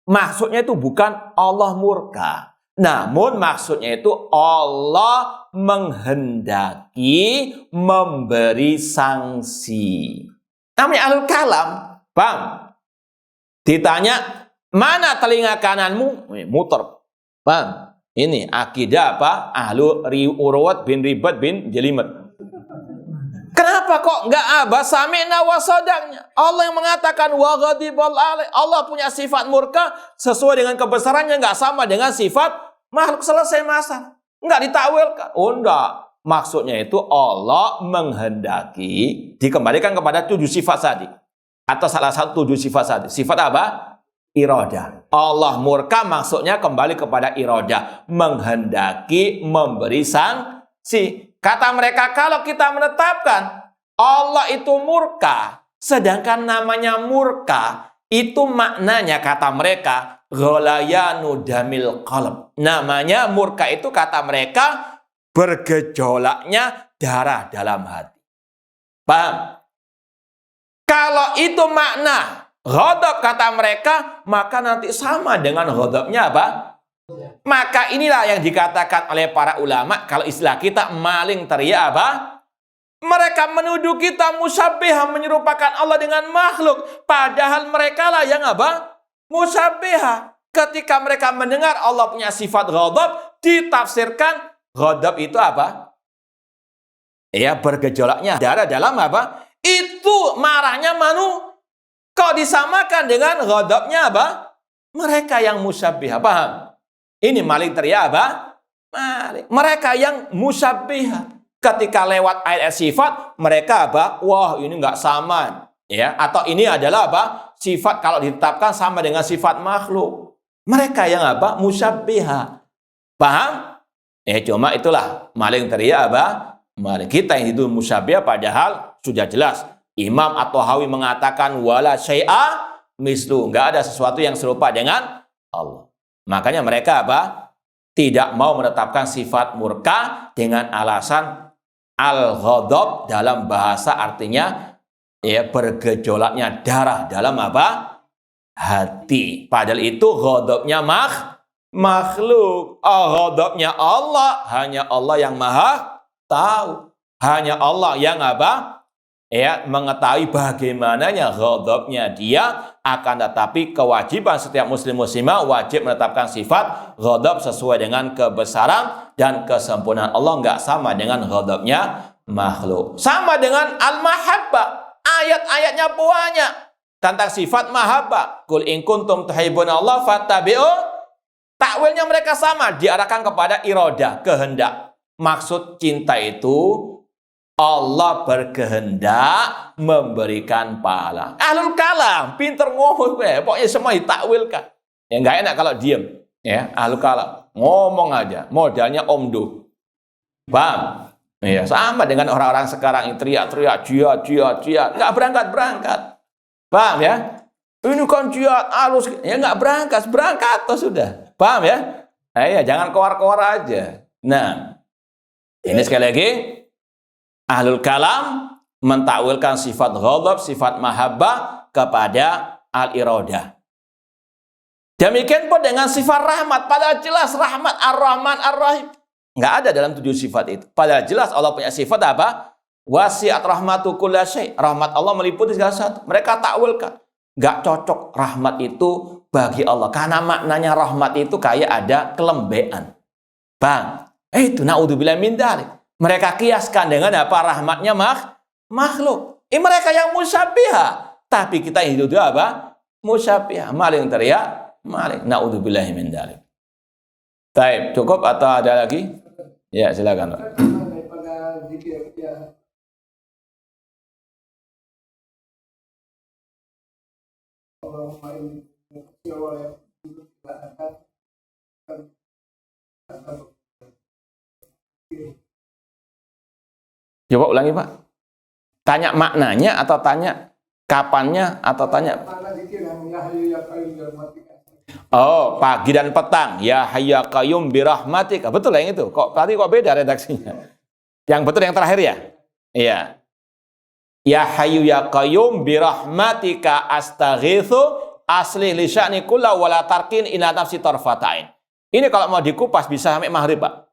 Maksudnya itu bukan Allah murka. Namun maksudnya itu Allah menghendaki memberi sanksi. Namanya ahlul kalam. Paham? Ditanya, mana telinga kananmu? Muter. Paham? Ini akidah apa? Ahlu Urwat bin Ribat bin Jalimat. Kenapa kok enggak abah sami'na wa sadaqna? Allah yang mengatakan wa ghadibal alaih. Allah punya sifat murka sesuai dengan kebesarannya, enggak sama dengan sifat makhluk. Selesai masalah. Enggak ditakwilkan. Oh enggak. Maksudnya itu Allah menghendaki, dikembalikan kepada 7 sifat tadi. Atau salah satu 7 sifat tadi. Sifat apa? Iradah. Allah murka maksudnya kembali kepada iradah. Menghendaki memberi sanksi. Kata mereka, kalau kita menetapkan Allah itu murka, sedangkan namanya murka, itu maknanya kata mereka, ghalayanu damil qalb. Namanya murka itu kata mereka, bergejolaknya darah dalam hati. Paham? Kalau itu makna ghadab kata mereka, maka nanti sama dengan ghadabnya apa? Maka inilah yang dikatakan oleh para ulama, kalau istilah kita maling teriak apa? Mereka menuduh kita musyabbihah, menyerupakan Allah dengan makhluk. Padahal mereka lah yang apa? Musyabbihah. Ketika mereka mendengar Allah punya sifat ghadab, ditafsirkan ghadab itu apa? Ya, bergejolaknya darah dalam apa? Itu marahnya kok disamakan dengan ghadabnya apa? Mereka yang musyabbihah. Paham? Ini maling teriak apa? Maling. Mereka yang musyabbihah. Ketika lewat ayat sifat, mereka apa? Wah, ini nggak sama. Ya, atau ini adalah apa? Sifat kalau ditetapkan sama dengan sifat makhluk. Mereka yang apa? Musyabbihah. Paham? Cuma itulah maling teriak apa? Maling. Kita yang itu musyabbihah padahal sudah jelas. Imam At-Tahawi mengatakan wala syai'a mislu, enggak ada sesuatu yang serupa dengan Allah. Makanya mereka apa? Tidak mau menetapkan sifat murka dengan alasan al-ghadab dalam bahasa artinya bergejolaknya darah dalam apa? Hati. Padahal itu ghadabnya makhluk. Ghadabnya Allah hanya Allah yang maha tahu. Hanya Allah yang apa? Mengetahui bagaimananya ghadabnya dia, akan tetapi kewajiban setiap muslimah wajib menetapkan sifat ghadab sesuai dengan kebesaran dan kesempurnaan Allah, enggak sama dengan ghadabnya makhluk. Sama dengan al-mahabbah, ayat-ayatnya banyak tentang sifat mahabbah. Qul in kuntum tuhibbunallah fattabi'u. Takwilnya mereka sama, diarahkan kepada iradah, kehendak. Maksud cinta itu Allah berkehendak memberikan pahala. Ahlul kalam pinter ngomong, pokoknya semua ditakwilkan. Ya nggak enak kalau diem. Ya, ahlul kalam ngomong aja, modalnya omdo. Paham? Ya, sama dengan orang-orang sekarang yang teriak-teriak jihad, nggak berangkat. Paham ya? Ini kan jihad halus, ya nggak berangkat tuh sudah. Paham ya? Ya jangan keluar aja. Nah, ini sekali lagi. Ahlul kalam mentakwilkan sifat ghadab, sifat mahabbah kepada al-iradah. Demikian pun dengan sifat rahmat. Padahal jelas rahmat ar-Rahman ar-Rahim. Nggak ada dalam 7 sifat itu. Padahal jelas Allah punya sifat apa? Wasi'at rahmatu kulla syai'. Rahmat Allah meliputi segala sesuatu. Mereka takwilkan. Nggak cocok rahmat itu bagi Allah. Karena maknanya rahmat itu kayak ada kelembean. Bang, itu na'udzubillah min dzalik. Mereka kiaskan dengan apa? Rahmatnya makhluk. Ini mereka yang musyabbihah. Tapi kita hidup itu apa? Musyabbihah. Maling teriak, maling. Na'udzubillahi min dzalik. Baik, cukup atau ada lagi? Ya, silakan, Pak. Coba ulangi, Pak. Tanya maknanya atau tanya kapannya atau tanya? Oh, pagi dan petang. Ya Hayyu ya Qayyum birahmatika. Betul yang itu. Tadi kok beda redaksinya? Yang betul yang terakhir ya? Iya. Ya Hayyu ya Qayyum birahmatika astaghitsu aslih li sya'ni kullahu wa la tarkin ila nafsi tarfatain. Ini kalau mau dikupas bisa sampai maghrib, Pak.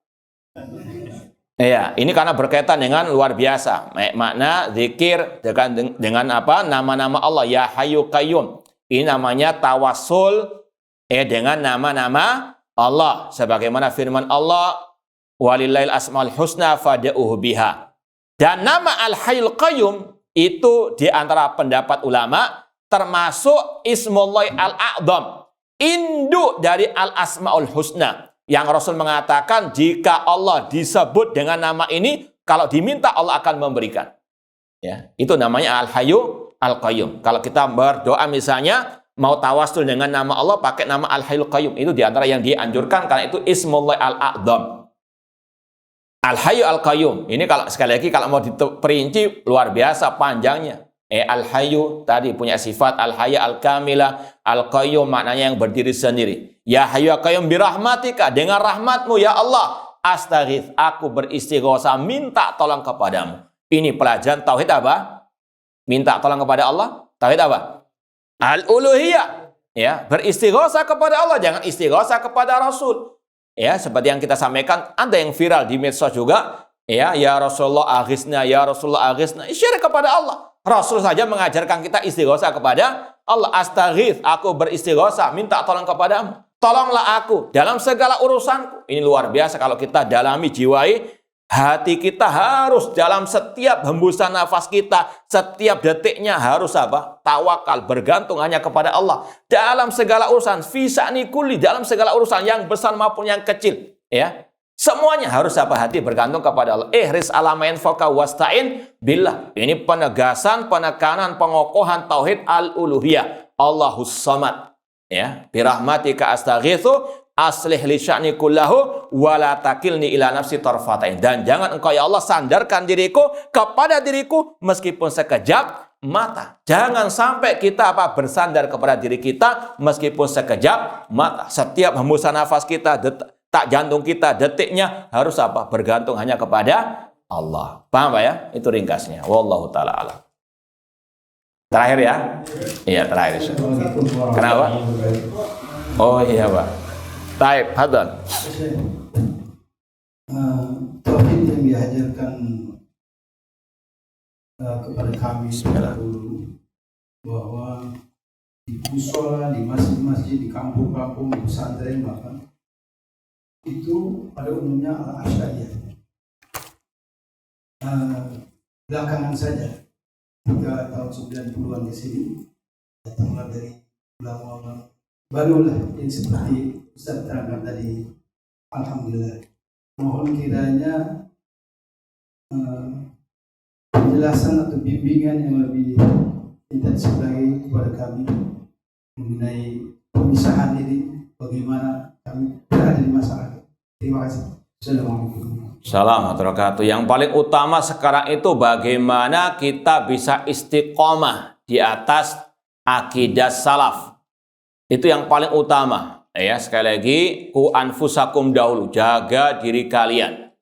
Iya, ini karena berkaitan dengan luar biasa. Makna zikir dengan apa? Nama-nama Allah. Ya Hayyu Qayyum. Ini namanya tawassul dengan nama-nama Allah. Sebagaimana firman Allah, walillahil asmaul husna fad'uhu biha. Dan nama Al-Hayyul Qayyum itu di antara pendapat ulama termasuk Ismullahi Al-A'zam. Induk dari Al-Asmaul Husna. Yang Rasul mengatakan jika Allah disebut dengan nama ini, kalau diminta Allah akan memberikan. Ya, itu namanya Al-Hayyu Al-Qayyum. Kalau kita berdoa misalnya mau tawassul dengan nama Allah pakai nama Al-Hayyul Qayyum, itu diantara yang dianjurkan karena itu Ismullahi Al-A'zam. Al-Hayyu Al-Qayyum. Ini kalau sekali lagi kalau mau diperinci luar biasa panjangnya. Al-Hayyu tadi punya sifat Al-Hayyu Al-Kamilah, Al-Qayyum maknanya yang berdiri sendiri. Ya Hayyu ya Qayyum birahmatika, dengan rahmatmu ya Allah, astaghits, aku beristighosah, minta tolong kepadamu. Ini pelajaran tauhid apa? Minta tolong kepada Allah. Tauhid apa? Al-uluhiyah. Ya, beristighosah kepada Allah, jangan istighosah kepada Rasul. Ya, seperti yang kita sampaikan, ada yang viral di medsos juga. Ya Rasulullah aghitsna, ya Rasulullah aghitsna. Syirik kepada Allah. Rasul saja mengajarkan kita istighosah kepada Allah. Astaghits, aku beristighosah, minta tolong kepadamu. Tolonglah aku dalam segala urusanku. Ini luar biasa kalau kita dalami, jiwai. Hati kita harus dalam setiap hembusan nafas kita, setiap detiknya harus apa? Tawakal, bergantung hanya kepada Allah. Dalam segala urusan, fisa'ni kulli, dalam segala urusan yang besar maupun yang kecil. Ya, semuanya harus apa? Hati bergantung kepada Allah. Ihris ala ma yanfa'uka wasta'in billah. Ini penegasan, penekanan, pengokohan tauhid al-uluhiyah. Allahus samad. Ya, birahmatika astaghitsu aslih li sya'ni kullahu wala takilni ila nafsi tarfatain. Dan jangan engkau ya Allah sandarkan diriku kepada diriku meskipun sekejap mata. Jangan sampai kita apa? Bersandar kepada diri kita meskipun sekejap mata. Setiap hembusan nafas kita, tak jantung kita, detiknya harus apa? Bergantung hanya kepada Allah. Paham Pak ya? Itu ringkasnya. Wallahu ta'ala alam. Terakhir ya? Iya, terakhir. Kenapa? Oh iya Pak. Taib, hadal. Tauhid yang diajarkan kepada kami dulu bahwa di musola, di masjid-masjid, di kampung-kampung, di pesantren bahkan itu pada umumnya al-Asy'ariyah. Belakangan saja 3 tahun 90-an ke sini datanglah dari ulama-ulama barulah yang seperti Ustaz terangkan tadi. Alhamdulillah. Mohon kiranya penjelasan atau bimbingan yang lebih intensif lagi kepada kami mengenai pemisahan ini, bagaimana kami berada di masyarakat. Terima kasih. Assalamualaikum. Assalamualaikum. Yang paling utama sekarang itu bagaimana kita bisa istiqomah di atas akidah salaf. Itu yang paling utama. Ya, sekali lagi, ku anfusakum dahulu, jaga diri kalian.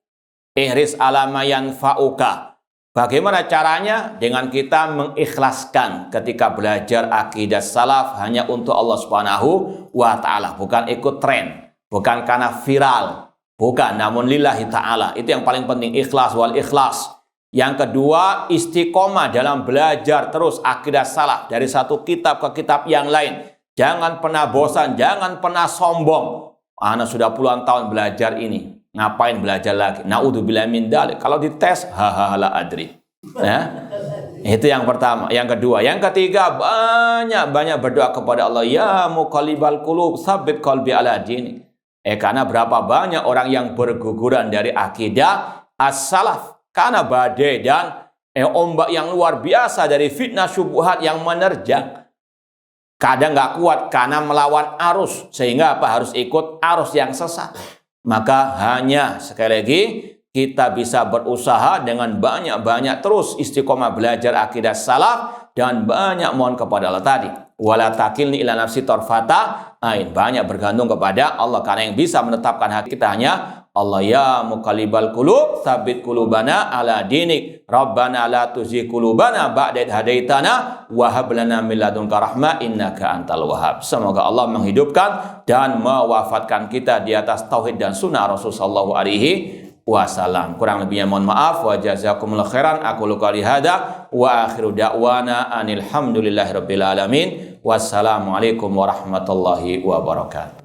Ihris ala ma yanfa'uka. Bagaimana caranya? Dengan kita mengikhlaskan ketika belajar akidah salaf hanya untuk Allah Subhanahu wa taala, bukan ikut tren, bukan karena viral, bukan, namun lillahi taala. Itu yang paling penting, ikhlas wal ikhlas. Yang kedua, istiqomah dalam belajar terus akidah salaf dari satu kitab ke kitab yang lain. Jangan pernah bosan, jangan pernah sombong. Ana sudah puluhan tahun belajar ini, ngapain belajar lagi? Na'udzubillah min dzalik. Kalau dites, la adri. Ya? Itu yang pertama. Yang kedua, yang ketiga, banyak berdoa kepada Allah. Ya muqallibal qulub, tsabbit qalbi ala dinik. Karena berapa banyak orang yang berguguran dari akidah as-salaf karena badai dan ombak yang luar biasa dari fitnah syubhat yang menerjang. Kadang nggak kuat karena melawan arus, sehingga apa? Harus ikut arus yang sesat. Maka hanya sekali lagi kita bisa berusaha dengan banyak-banyak terus istiqomah belajar akidah salaf dan banyak mohon kepada Allah tadi. Wala takilni ila nafsi tarfata ain. Banyak bergantung kepada Allah karena yang bisa menetapkan hati kita hanya Allah. Ya muqallibal qulub, tsabbit qulubana ala dinik. Rabbana la tuzigh qulubana ba'da idh hadaitana wa hab lana min ladunka rahmah innaka antal wahhab. Semoga Allah menghidupkan dan mewafatkan kita di atas tauhid dan sunnah Rasul sallallahu alaihi wasallam. Kurang lebihnya mohon maaf. Wa jazakumullahu khairan. Aku qouli hada wa akhiru da'wana anil hamdulillahirabbil alamin. Wassalamualaikum warahmatullahi wabarakatuh.